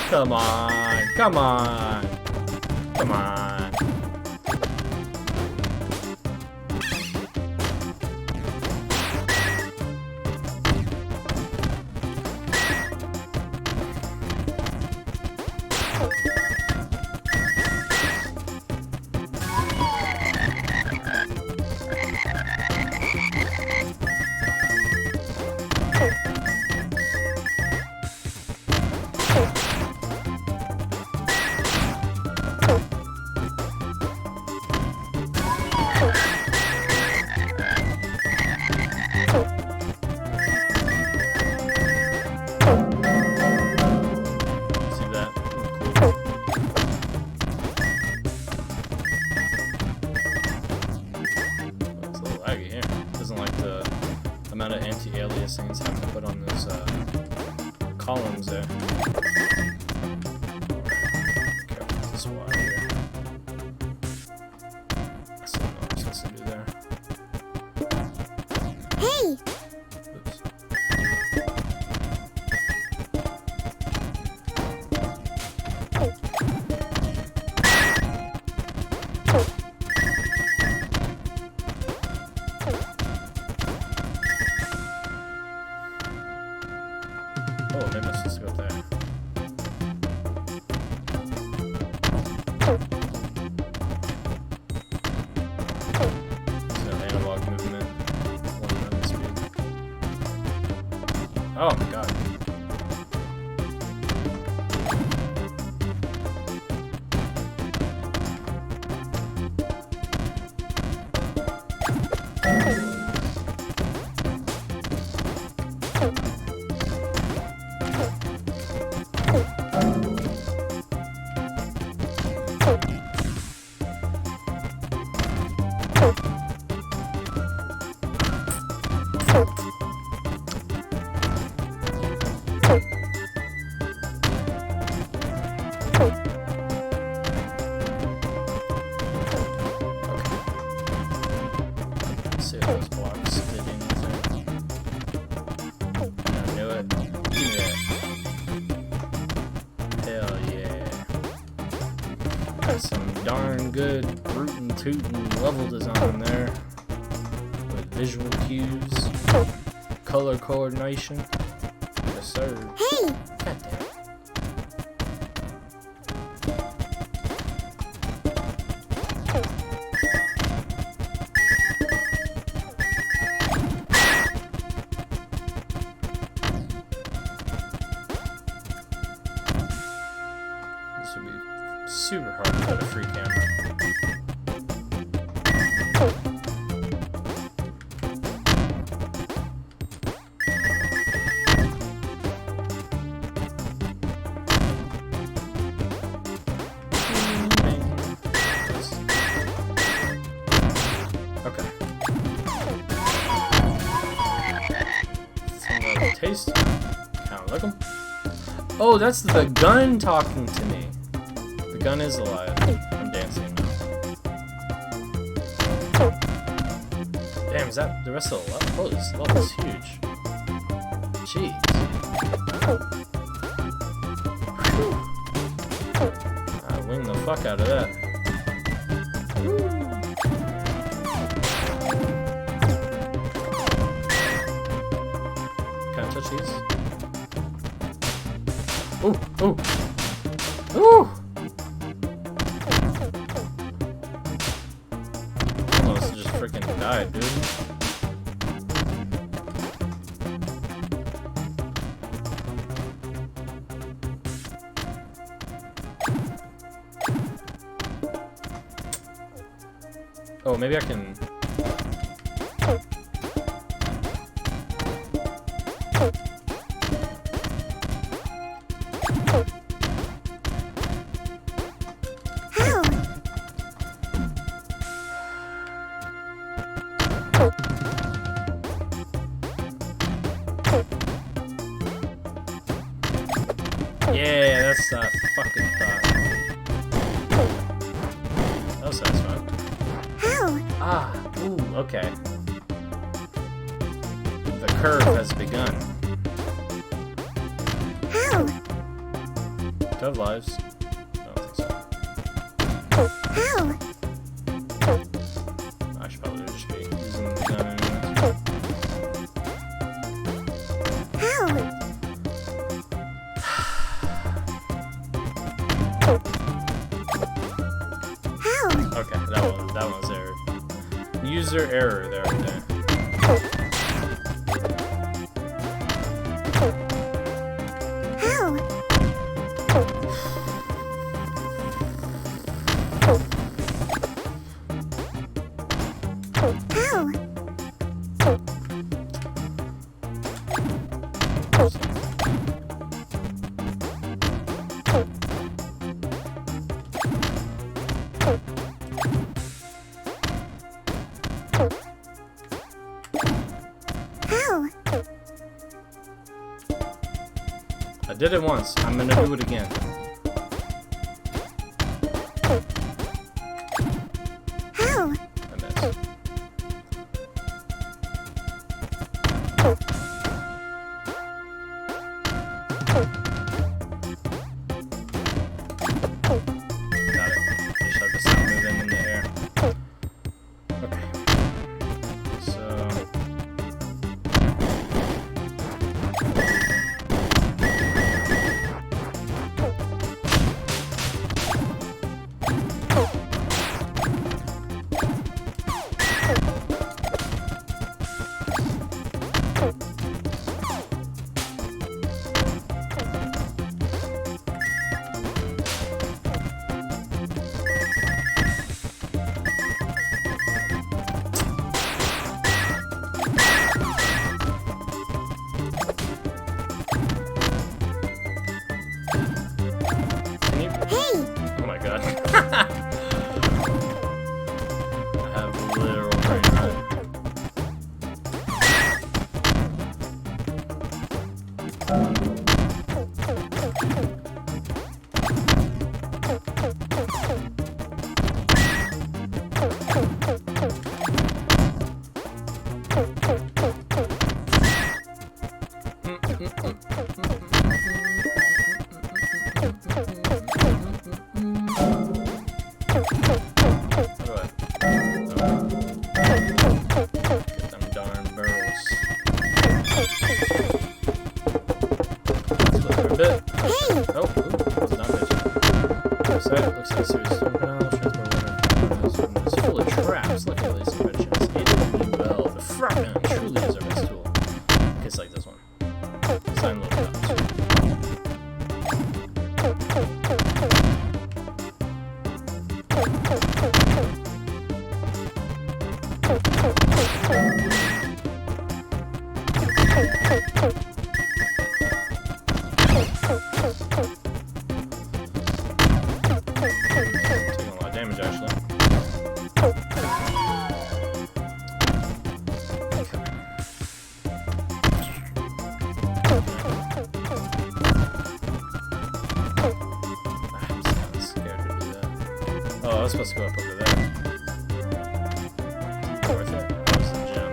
Come on, come on. Come on. Amount of anti-aliasing is having to put on those columns there. Okay, what's this water here? I still don't know what I'm supposed to do there. Hey! Oops. Oh. goodness, let's go up there. So analog movement. Speed. Oh my god. See if those blocks did anything. I knew it. Give me that. Hell yeah. Got some darn good rootin' tootin' level design there. With visual cues, color coordination. Yes, sir. Hey! God damn it. This would be super hard to put a free camera. Okay. Taste. Kind of like 'em. Oh, that's the gun talking to me. The gun is alive. I'm dancing now. Damn, is that the rest of the level? Oh, this level is huge. Jeez. Whew. I winged the fuck out of that. Can I touch these? Ooh, ooh, ooh! Almost just freaking died, dude. Oh, maybe I can. Yeah, that's the fucking thought. That was satisfying. Ah, ooh, okay. The curve has begun. Do I have lives? I don't think so. I should probably just be using the gun anyways. Okay, that one's error. User error there, right there. I did it once. I'm gonna do it again. I missed. Got it. Just have to stop moving in the air. Okay. So. it. Oh, was not bitch. Website looks like serious stone canal. Transport water. It's full of traps. Lucky at least better chance. It well. The FROGUN truly is our best tool. It's like this one. Sign loaded up. Taking a lot of damage actually. Oh, I was supposed to go up over there. Worth it? That was the gem.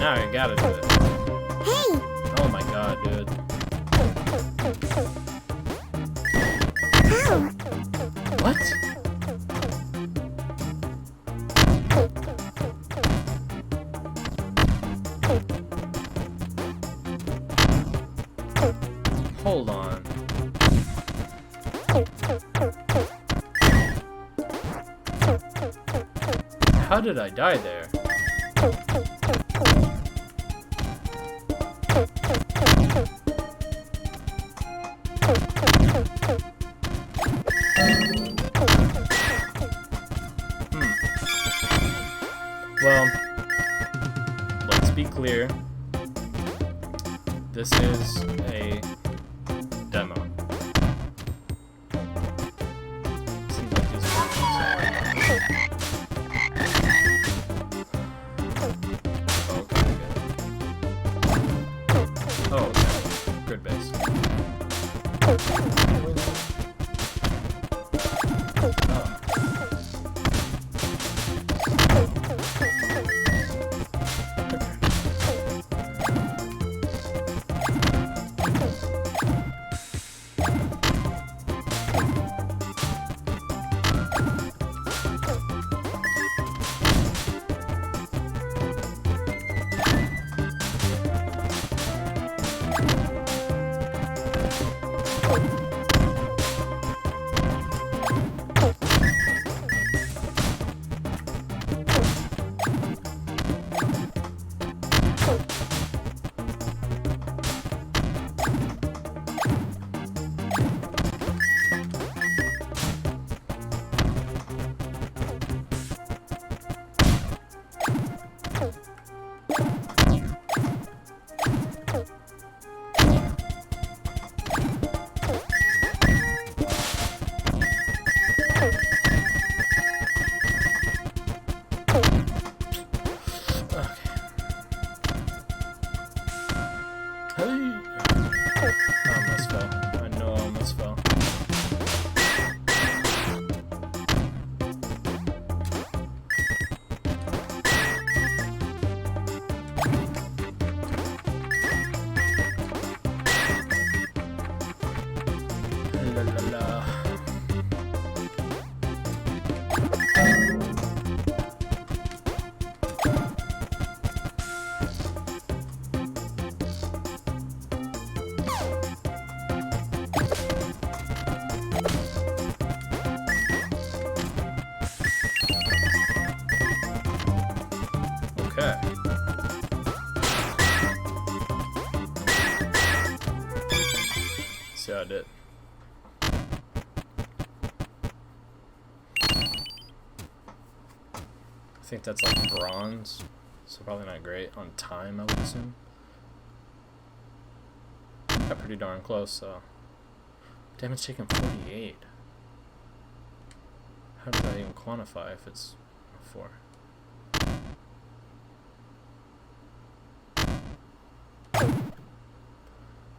Now I gotta do it. Hey! Oh my god, dude. Ow! What? Hold on. How did I die there? Well, let's be clear. This is a demo. Seems like these Oh, okay. Grid base. Okay. See how I did. I think that's like bronze, so probably not great on time, I would assume. Got pretty darn close, so. Damage taken 48. How does that even quantify if it's 4?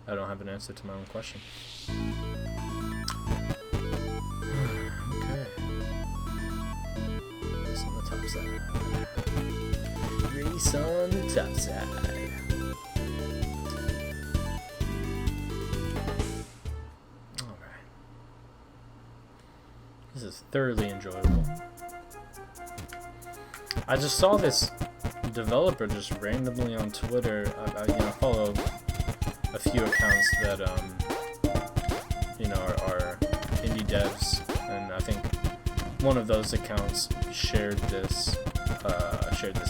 I don't have an answer to my own question. Okay. Grease on the top side. Grease on the top side. Alright. This is thoroughly enjoyable. I just saw this developer just randomly on Twitter. I follow a few accounts that you know, are indie devs, and I think one of those accounts shared this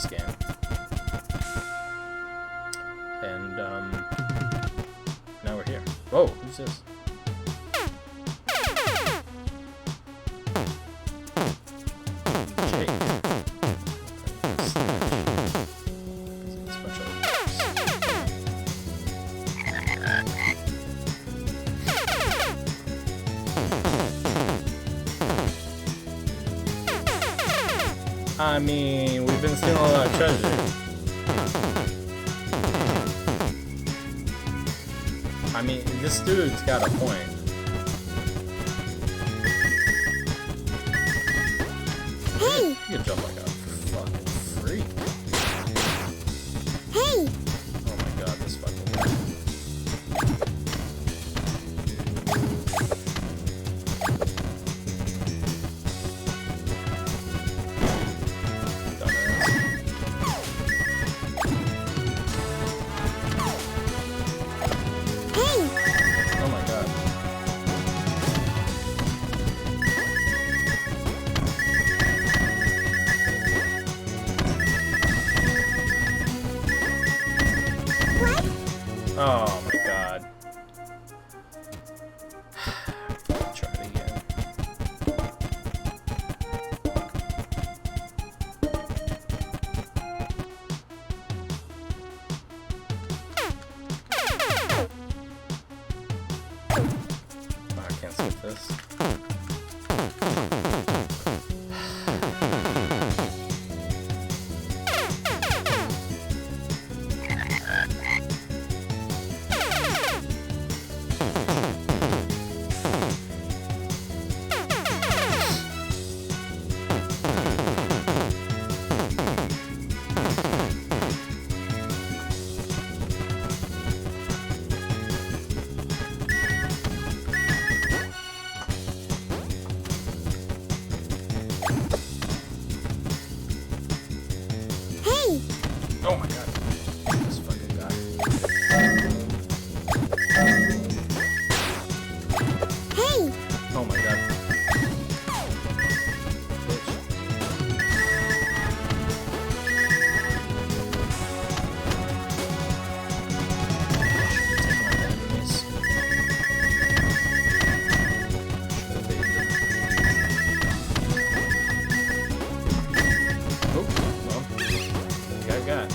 game. And now we're here. Whoa, who's this? Jake. I mean, we've been stealing a lot of treasure. I mean, this dude's got a point. Hey! You can jump like a fucking freak. Hey! Oh my god, this fucking guy. Oh my god. Try it again. Oh, I can't skip this. Oh my god. This fucking guy. Hey! Oh my god. Bitch. Oh, well. Got.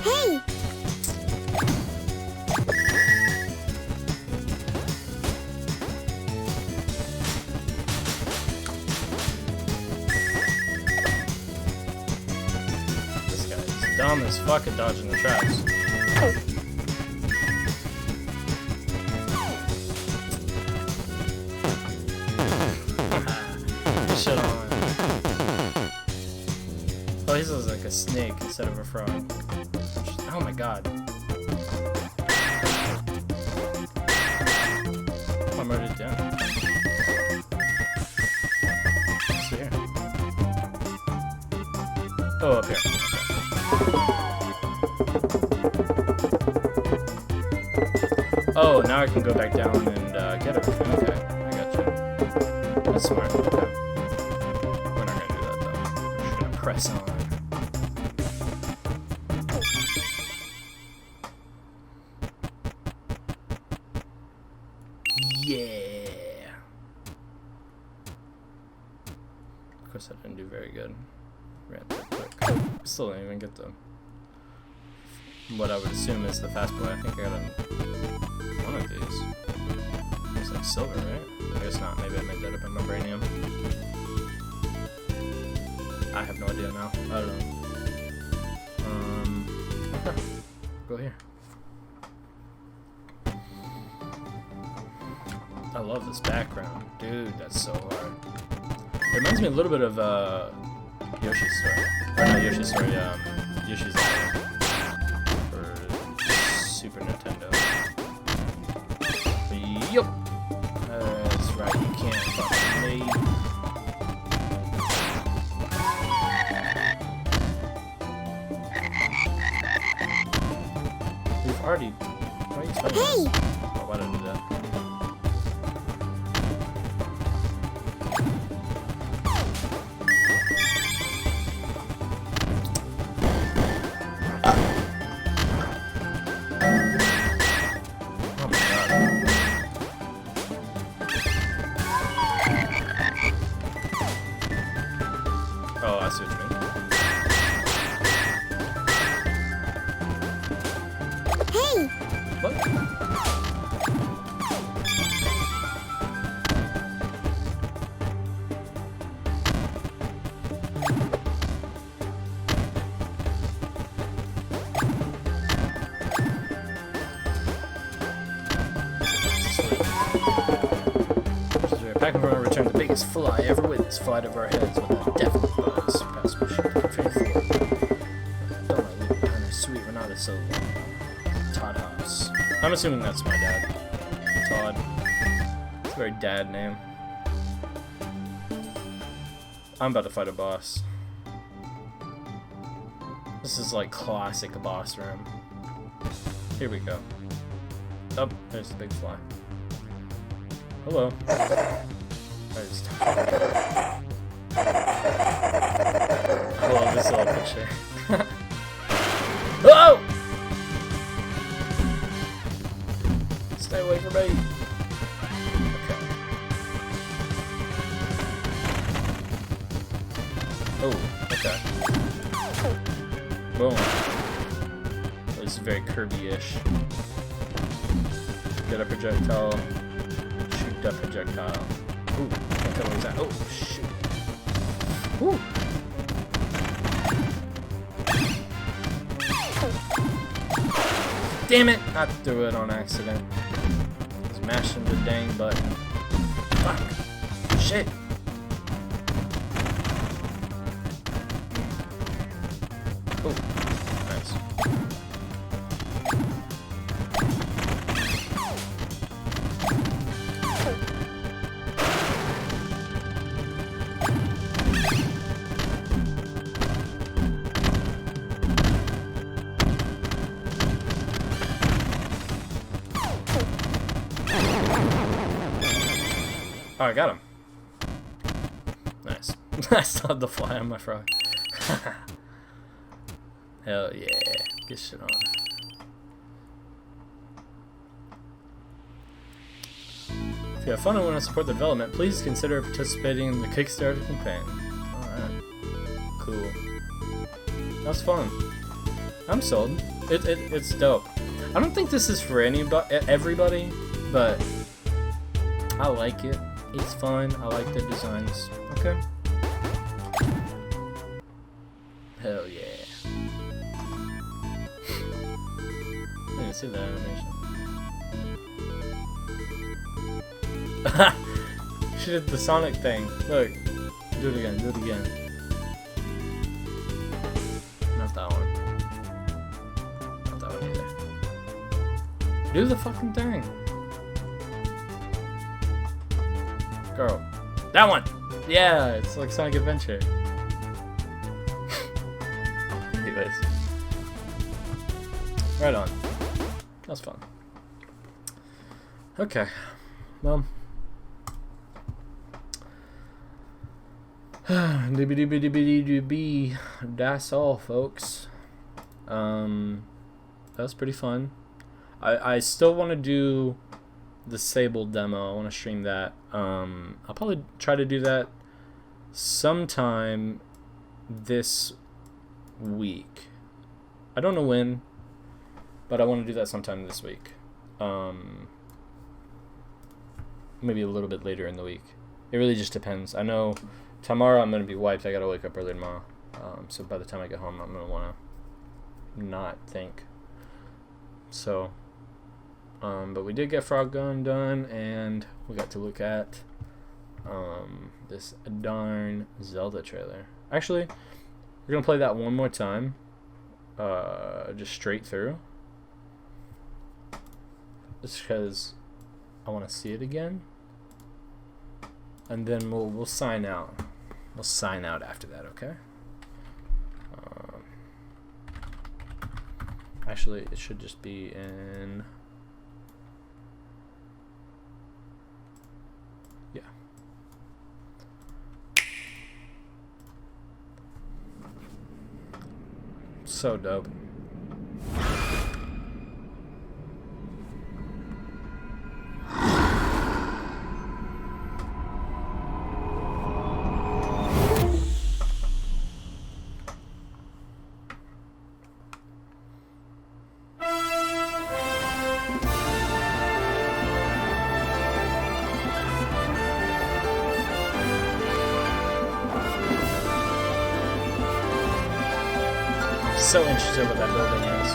Hey! This guy is dumb as fuck at dodging the traps. Shit on. Oh, he's like a snake instead of a frog. Oh my god. Oh, I murdered it down. See here. Oh, up here. Okay. Oh, now I can go back down and get everything. Okay, I got you. That's smart. Okay. We're not gonna do that though. We're just gonna press on. Yeah. Of course, I didn't do very good. Ran too quick. Still didn't even get the what I would assume is the fast boy. I think I got one of these. It's like silver, right? I guess not. Maybe I made that up in vibranium. I have no idea now. I don't know. Okay. Go here. I love this background. Dude, that's so hard. It reminds me a little bit of Yoshi's Story. Or not Yoshi's Story, Yoshi's Island for Super Nintendo. Yup! That's right, you can't fuck with me. We've already... Why are you spending Hey! Oh, why did I do that? Oh my god. Oh, I see what you mean. Hey! What? Pac-Man will return the biggest fly ever witnessed flight over our heads with a deafening buzz. Past machine configured for. Don't let leave behind her sweet Renata Silva. Todd House. I'm assuming that's my dad. Todd. It's a very dad name. I'm about to fight a boss. This is like classic boss room. Here we go. Oh, there's the big fly. Hello. I love this little picture. Oh! Stay away from me. Okay. Oh, okay. Boom. This is very Kirby-ish. Get a projectile. Shoot that projectile. Ooh, can't tell where he's at. Oh, shoot. Woo! Damn it! I threw it on accident. Just mashing the dang button. Fuck! Shit! Oh, nice. Oh, I got him. Nice. I still have the fly on my frog. Hell yeah. Get shit on. If you have fun and want to support the development, please consider participating in the Kickstarter campaign. Alright. Cool. That's fun. I'm sold. It's dope. I don't think this is for everybody, but I like it. It's fun. I like the designs. Okay. Hell yeah. I didn't see that animation. She did the Sonic thing. Look. Do it again. Do it again. Not that one. Not that one either. Do the fucking thing. Girl. That one! Yeah, it's like Sonic Adventure. Anyways. Right on. That's fun. Okay. Well. That's all, folks. That's pretty fun. I still want to do the Sable demo. I want to stream that. I'll probably try to do that sometime this week. I don't know when, but I want to do that sometime this week. Maybe a little bit later in the week. It really just depends. I know tomorrow I'm going to be wiped. I got to wake up early tomorrow. So by the time I get home, I'm going to want to not think. So But we did get FROGUN done, and we got to look at this darn Zelda trailer. Actually, we're gonna play that one more time, just straight through, just because I want to see it again, and then we'll sign out. We'll sign out after that, okay? Actually, it should just be in. Yeah. So dope. So interested what that building is.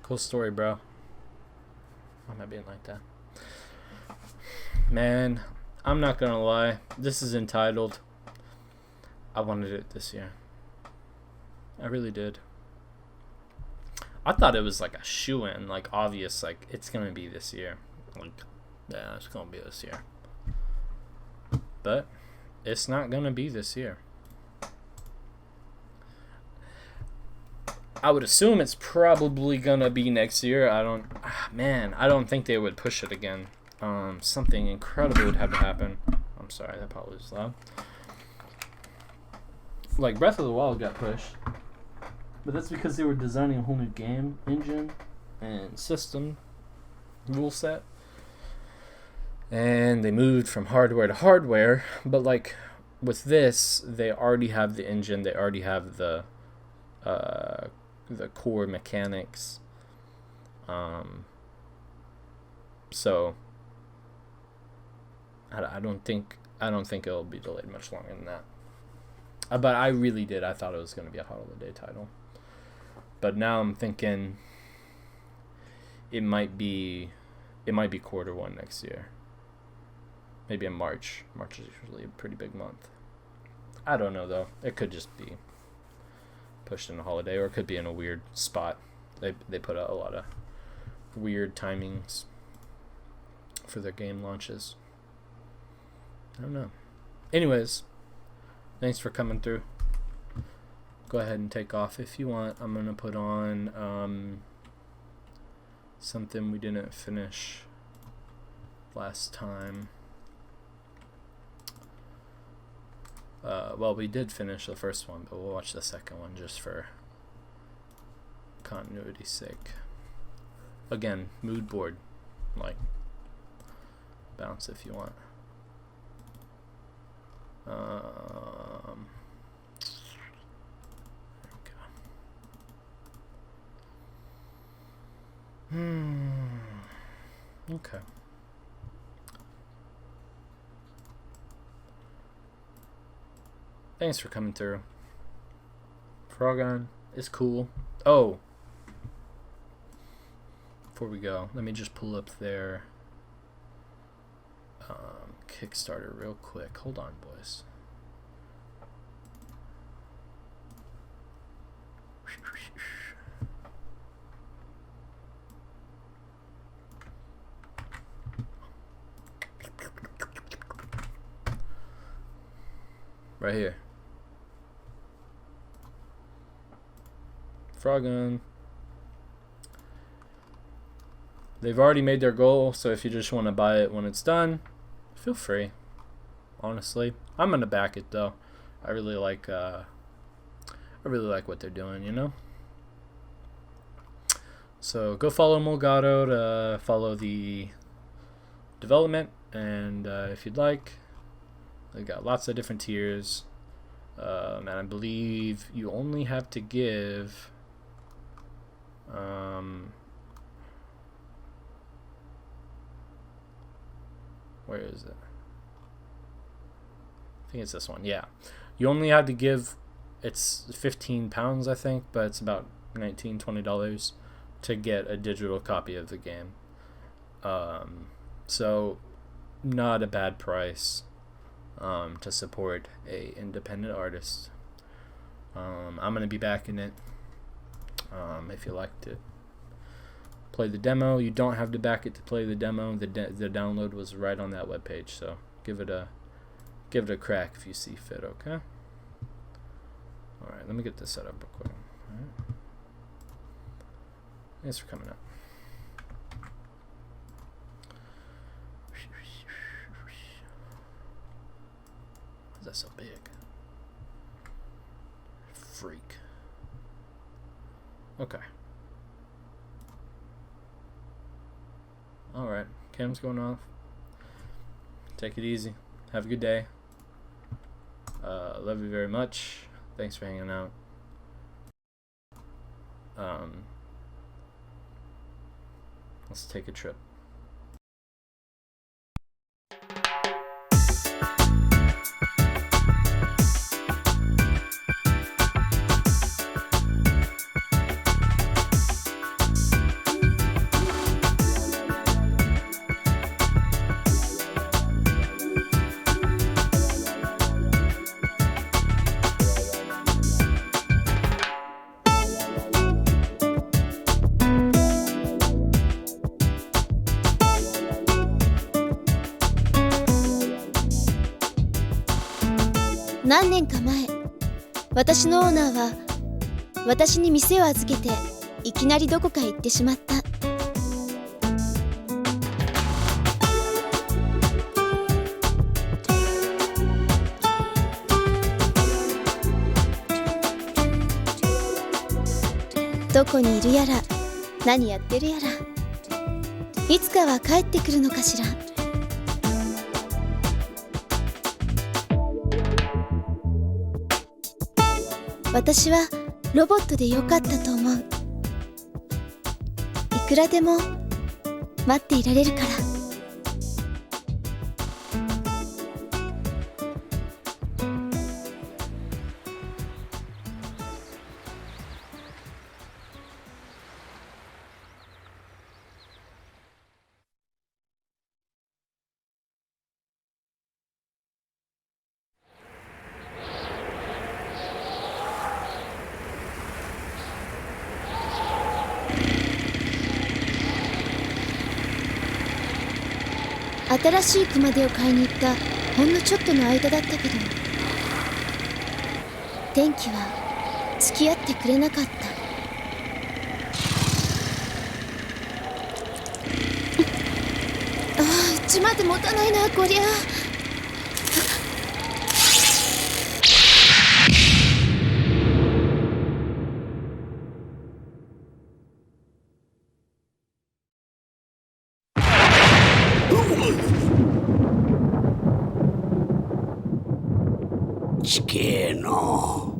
Cool story, bro. Why am I being like that? Man, I'm not gonna lie. This is entitled. I wanted it this year. I really did. I thought it was like a shoo-in, like obvious, like it's gonna be this year. Like, yeah, it's gonna be this year. But it's not gonna be this year. I would assume it's probably gonna be next year. I don't think they would push it again. Something incredible would have to happen. I'm sorry, that probably was loud. Like Breath of the Wild got pushed, but that's because they were designing a whole new game engine and system rule set, and they moved from hardware to hardware. But like with this, they already have the engine. They already have the core mechanics. So I don't think it'll be delayed much longer than that. But I really did. I thought it was going to be a holiday title. But now I'm thinking it might be quarter one next year. Maybe in March. March is usually a pretty big month. I don't know though. It could just be pushed in a holiday, or it could be in a weird spot. They put out a lot of weird timings for their game launches. I don't know. Anyways, thanks for coming through. Go ahead and take off if you want. I'm gonna put on something we didn't finish last time. Well, we did finish the first one, but we'll watch the second one just for continuity's sake. Again, mood board, like bounce if you want. There we go. Okay. Thanks for coming through. FROGUN is cool. Oh, before we go, let me just pull up their Kickstarter real quick. Hold on, boys. Right here. FROGUN. They've already made their goal, so if you just want to buy it when it's done, feel free. Honestly, I'm gonna back it though. I really like what they're doing, you know. So go follow Mulgado to follow the development, and if you'd like, they got lots of different tiers, and I believe you only have to give where is it? I think it's this one. Yeah, you only had to give, it's 15 pounds I think, but it's about $19-20 to get a digital copy of the game. So not a bad price to support a independent artist. I'm gonna be backing it. If you liked it, play the demo. You don't have to back it to play the demo. The download was right on that webpage, so give it a crack if you see fit. Okay. All right, let me get this set up real quick. All right. Thanks for coming up. Why is that so big? Freak. Okay. Alright, cam's going off. Take it easy. Have a good day. Love you very much. Thanks for hanging out. Let's take a trip.何年か前、私のオーナーは私に店を預けていきなりどこかへ行ってしまった。どこにいるやら、何やってるやら、いつかは帰ってくるのかしら。私はロボットでよかったと思う。いくらでも待っていられるから。新しい熊手を買いに行ったほんのちょっとの間だったけど、天気は付き合ってくれなかった。うちまで持たないなこりゃ。地形の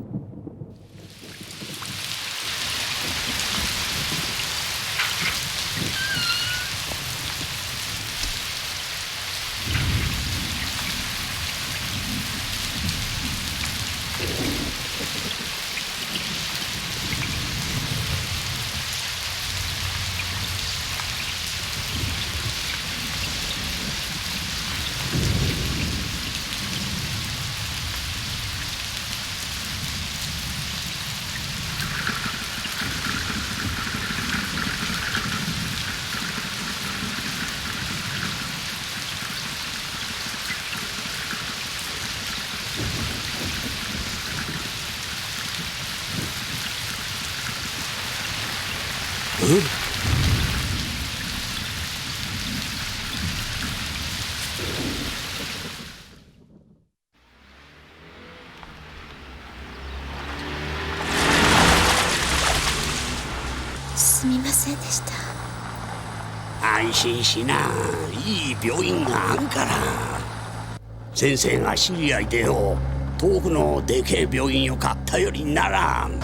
すみませんでした。安心しな、いい病院があるから。先生が知り合いでよ、遠くのでけえ病院よか頼りにならん。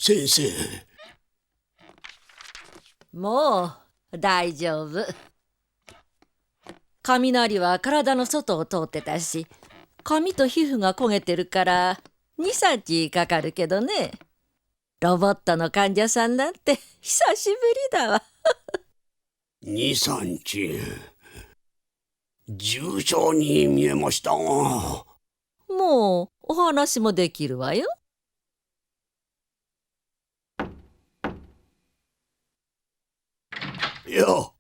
先生。もう大丈夫。雷は体の外を通ってたし、髪と皮膚が焦げてるから2、3日かかるけどね。ロボットの患者さんなんて久しぶりだわ。2、3日。重症に見えましたが。もうお話もできるわよ。いや、お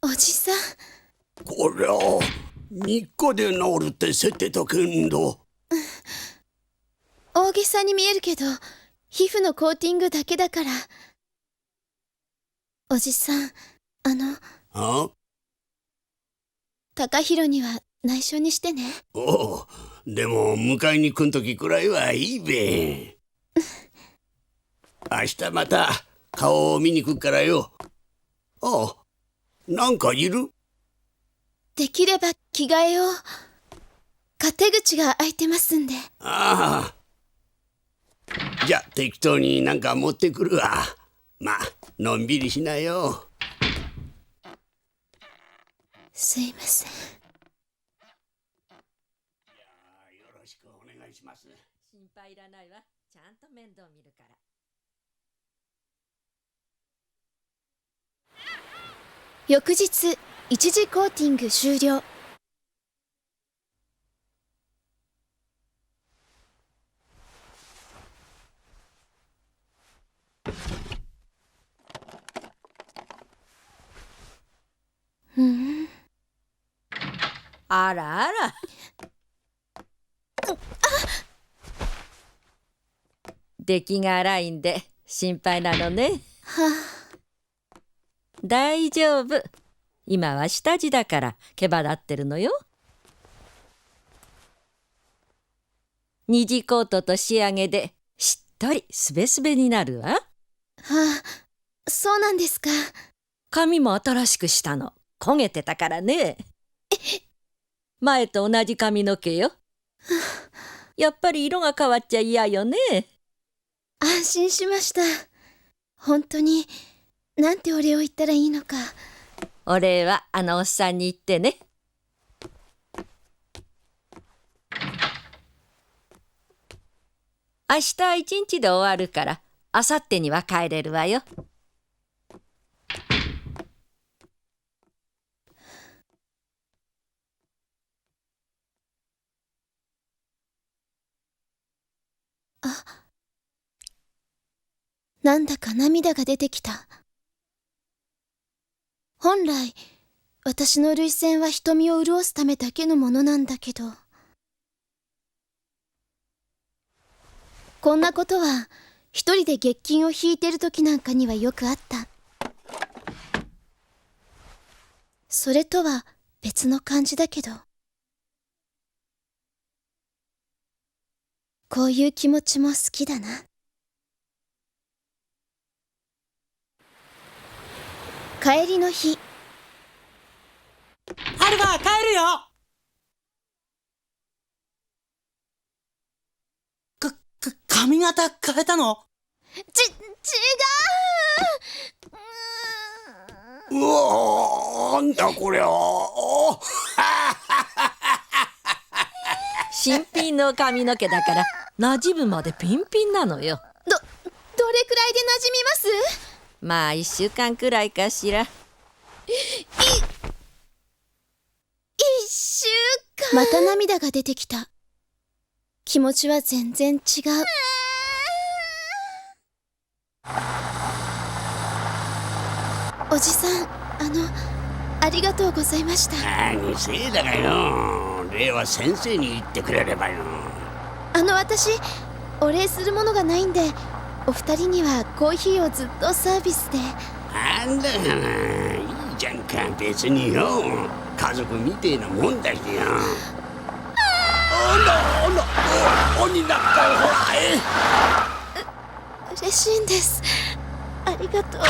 じさん。こりゃ3日で治るってせってたけんど。大げさに見えるけど、皮膚のコーティングだけだから。おじさん、あ、高弘には内緒にしてね。おう、でも迎えに来んときくらいはいいべ。明日また顔を見に来っからよ。ああ、なんかいる？できれば着替えを。勝手口が開いてますんで。ああ。じゃ適当になんか持ってくるわ。まあのんびりしなよ。すいません。よろしくお願いします。心配いらないわ。ちゃんと面倒見るから。翌日、一次コーティング終了。あらあら。出来が荒いんで心配なのね。大丈夫。今は下地だから毛羽立ってるのよ。二次コートと仕上げでしっとりすべすべになるわ。そうなんですか。髪も新しくしたの。焦げてたからね。前と同じ髪の毛よ。やっぱり色が変わっちゃ嫌よね。安心しました。本当に、なんてお礼を言ったらいいのか。お礼はあのおっさんに言ってね。明日一日で終わるからあさってには帰れるわよ。なんだか涙が出てきた。本来、私の涙腺は瞳を潤すためだけのものなんだけど。こんなことは、一人で月金を引いてる時なんかにはよくあった。それとは別の感じだけど。こういう気持ちも好きだな。帰りの日。はるか帰るよ。髪型変えたの？違うわー、なんだこりゃ。新品の髪の毛だから馴染むまでピンピンなのよ。どれくらいで馴染みます？まあ1週間くらいかしら。1週間。また涙が出てきた。気持ちは全然違う。おじさん、ありがとうございました。何せいだがよ。礼は先生に言ってくれればよ。私、お礼するものがないんで、お二人にはコーヒーをずっとサービスで。なんだよな、いいじゃんか、別によ。家族みてえなもんだしよ。鬼だったよ、ほら。嬉しいんです。ありがとう。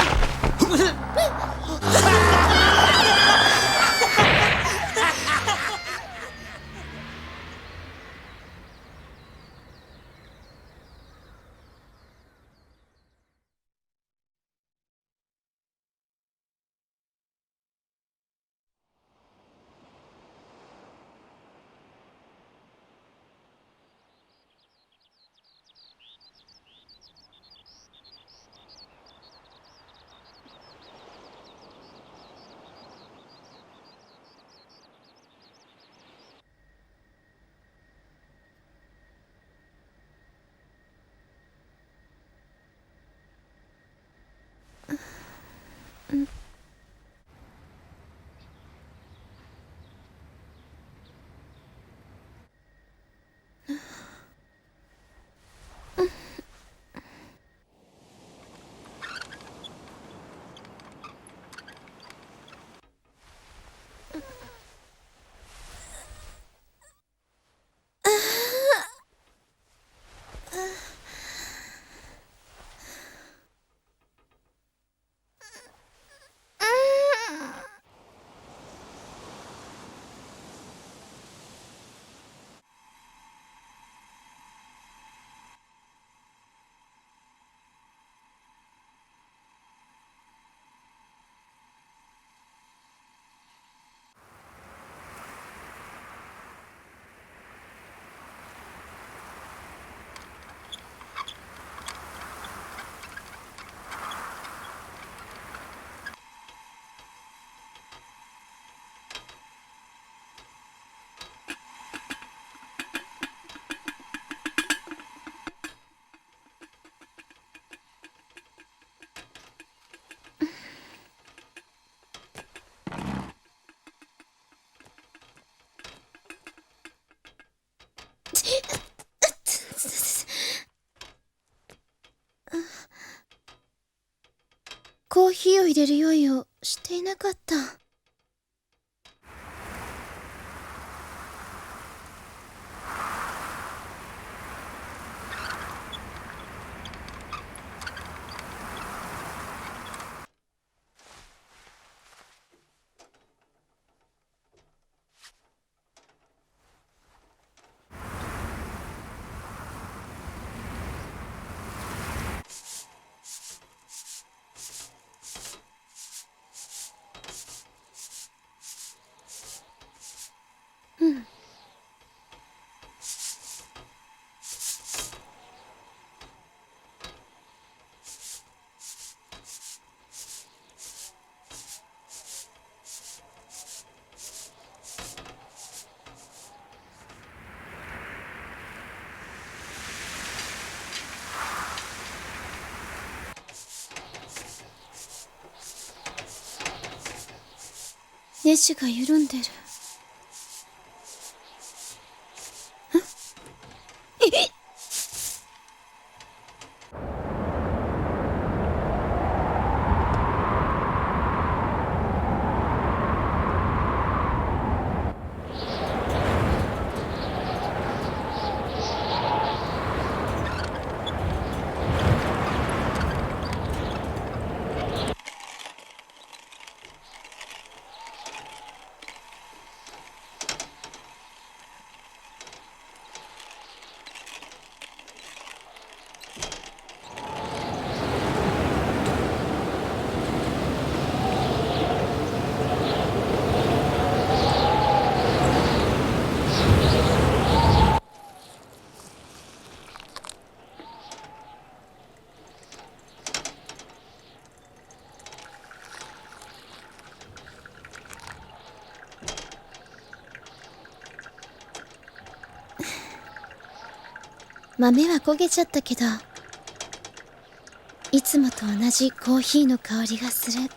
コーヒーを入れる用意をしていなかった。ネジが緩んでる。豆は焦げちゃったけど、いつもと同じコーヒーの香りがする。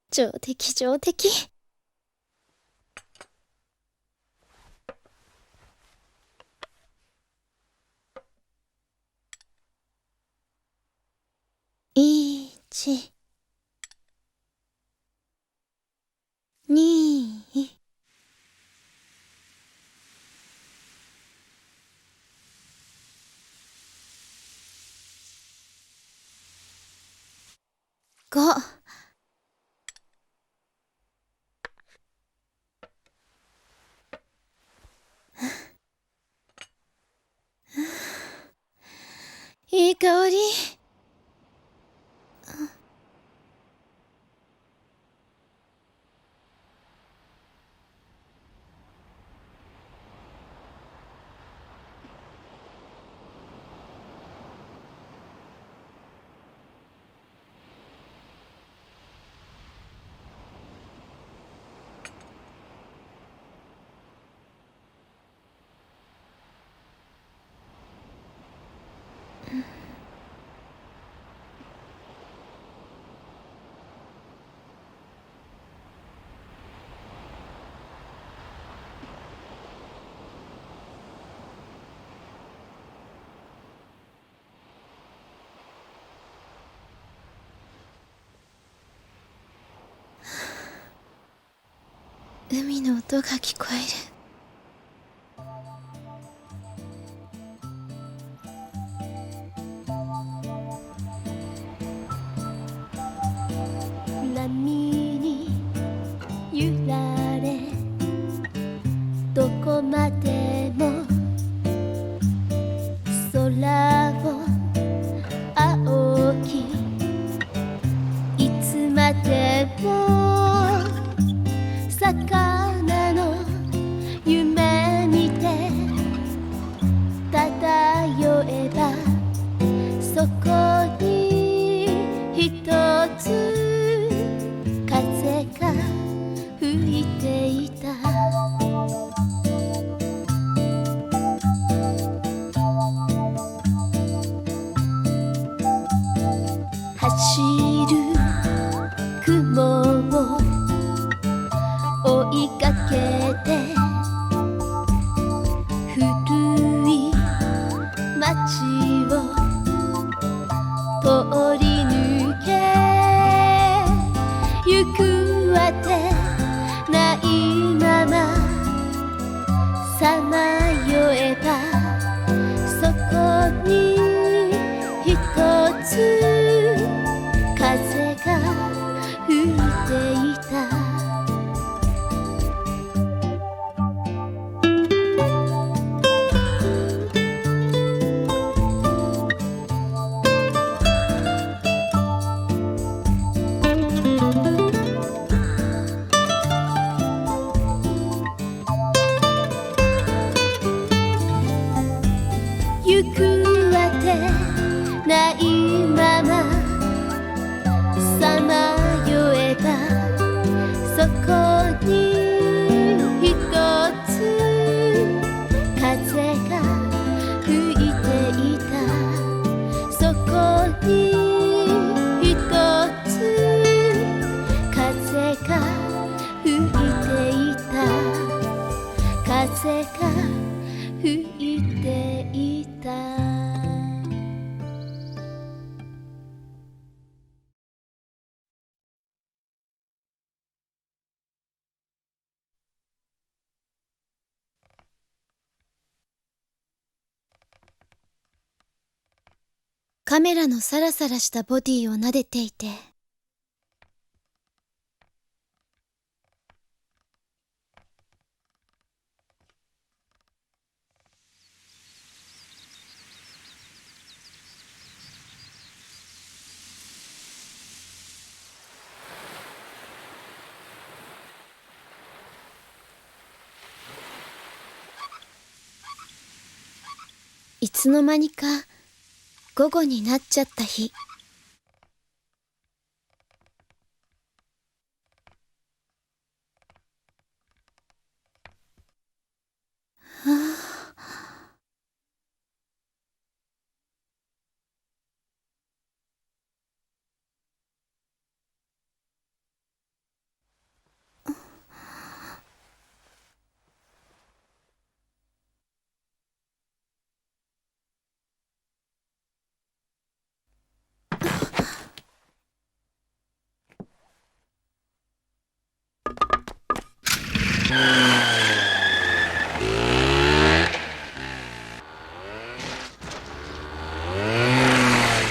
上出来上出来。1、2、5。いい香り。海の音が聞こえる。波に揺られどこまでも空を青きいつまでも魚の夢見て漂えばそこに一つ風が吹いていた。走る雲を追いかけて古い街を通り抜け行くあてないままさまよえばそこに一つ風が吹いていた。ていたカメラのサラサラしたボディを撫でていていつの間にか午後になっちゃった日。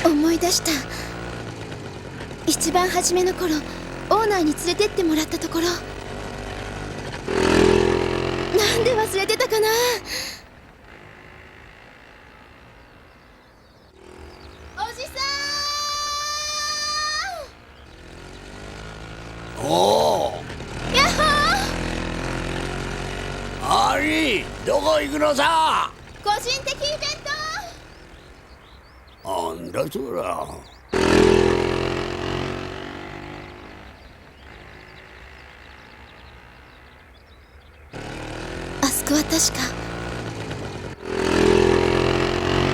思い出した。一番初めの頃オーナーに連れてってもらったところ。なんで忘れてたかな。おじさおお、ん、ヤッホアリー、どこ行くのさ。ー、個人的イベント。なんだそら。あそこは確か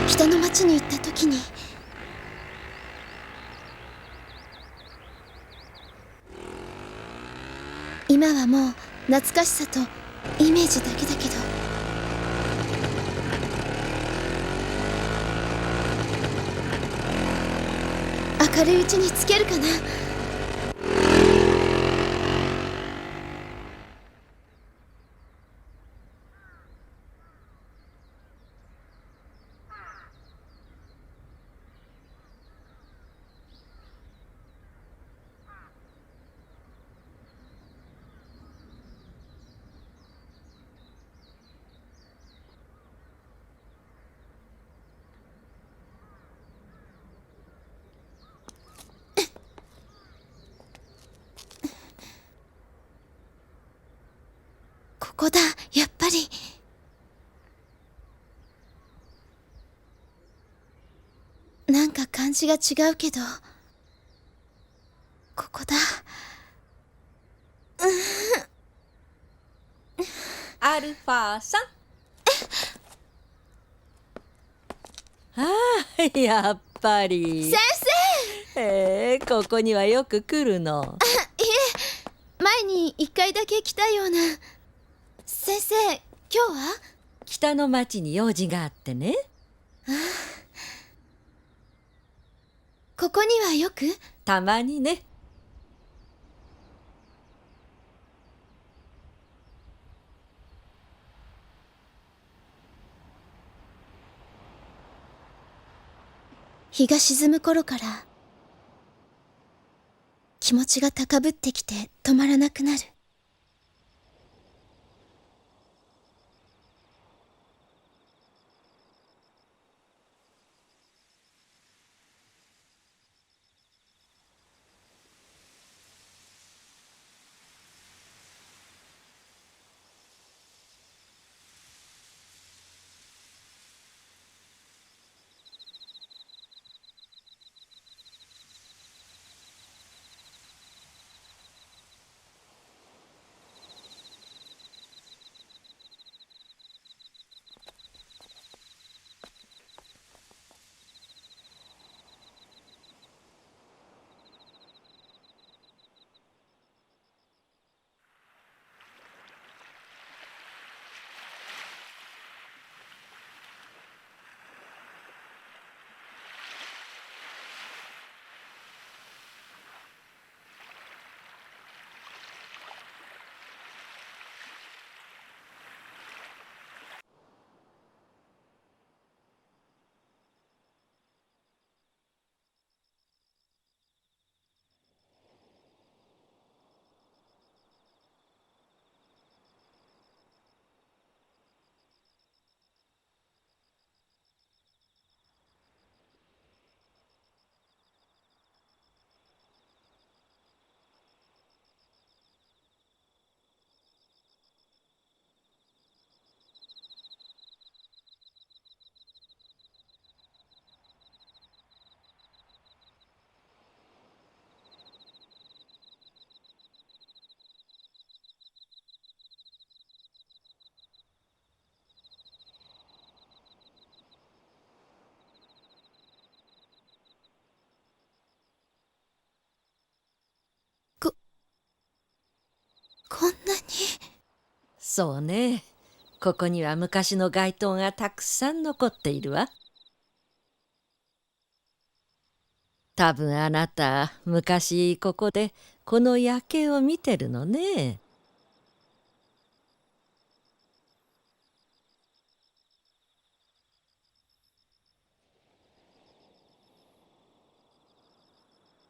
北の町に行った時に今はもう懐かしさとイメージだけだけど明るいうちにつけるかな。ここだ、やっぱり。なんか感じが違うけどここだ。アルファさん。ああ、やっぱり。先ここにはよく来るの。生、いえ、前に一回だけ来たような。先生、今日は？北の町に用事があってね。ここにはよく？たまにね。日が沈む頃から気持ちが高ぶってきて止まらなくなる。こんなに。そうね。ここには昔の街灯がたくさん残っているわ。多分あなた昔ここでこの夜景を見てるのね。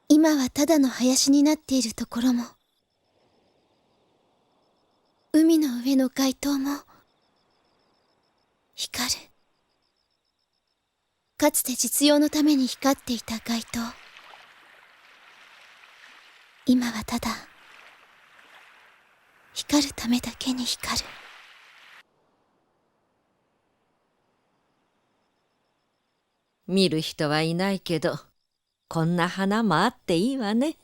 今はただの林になっているところも、海の上の街灯も光る。かつて実用のために光っていた街灯、今はただ光るためだけに光る。見る人はいないけど、こんな花もあっていいわね。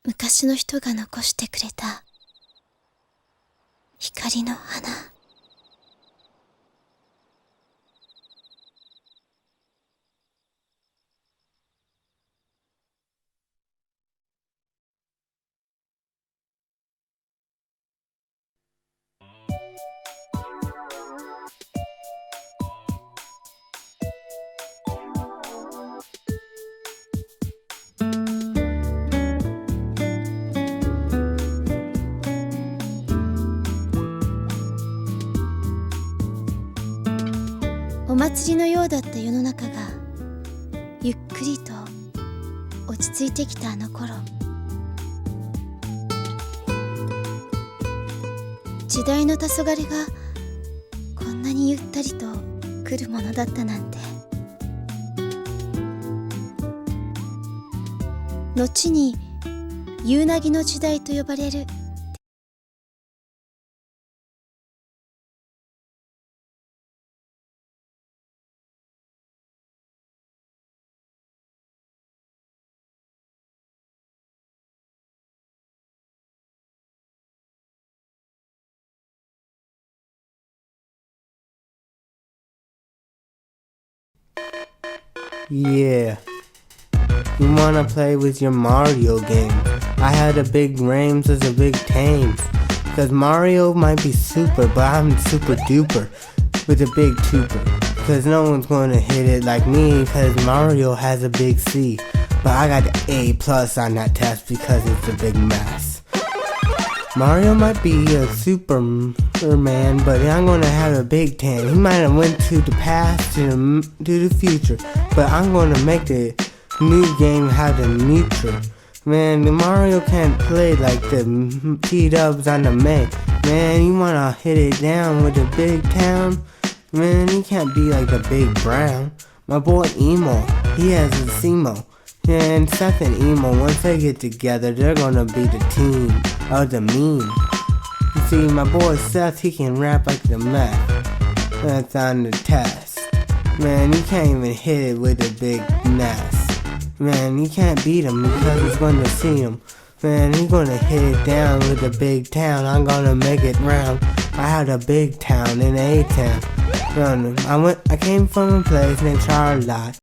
昔の人が残してくれた光の花。お祭りのようだった世の中がゆっくりと落ち着いてきたあの頃、時代の黄昏がこんなにゆったりと来るものだったなんて。後に夕凪の時代と呼ばれるYeah. You wanna play with your Mario game? I had a big Rames as a big Tames. Cause Mario might be super, but I'm super duper with a big tuber. Cause no one's gonna hit it like me, cause Mario has a big C. But I got the A plus on that test because it's a big mess. Mario might be a Superman, but I'm gonna have a big tan. He might have went to the past to the future, but I'm gonna make the new game have the neutral. Man, the Mario can't play like the T-dubs on the May. Man, you wanna hit it down with the big town? Man, he can't be like the big Brown. My boy Emo, he has a Simo. And Seth and Emo, once they get together, they're gonna be the team of the meme. You see, my boy Seth, he can rap like the meth. That's on the test. Man, you can't even hit it with a big nest. Man, you can't beat him because he's gonna see him. Man, he's gonna hit it down with the big town. I'm gonna make it round. I had a big town in A-town. I came from a place named Charlotte.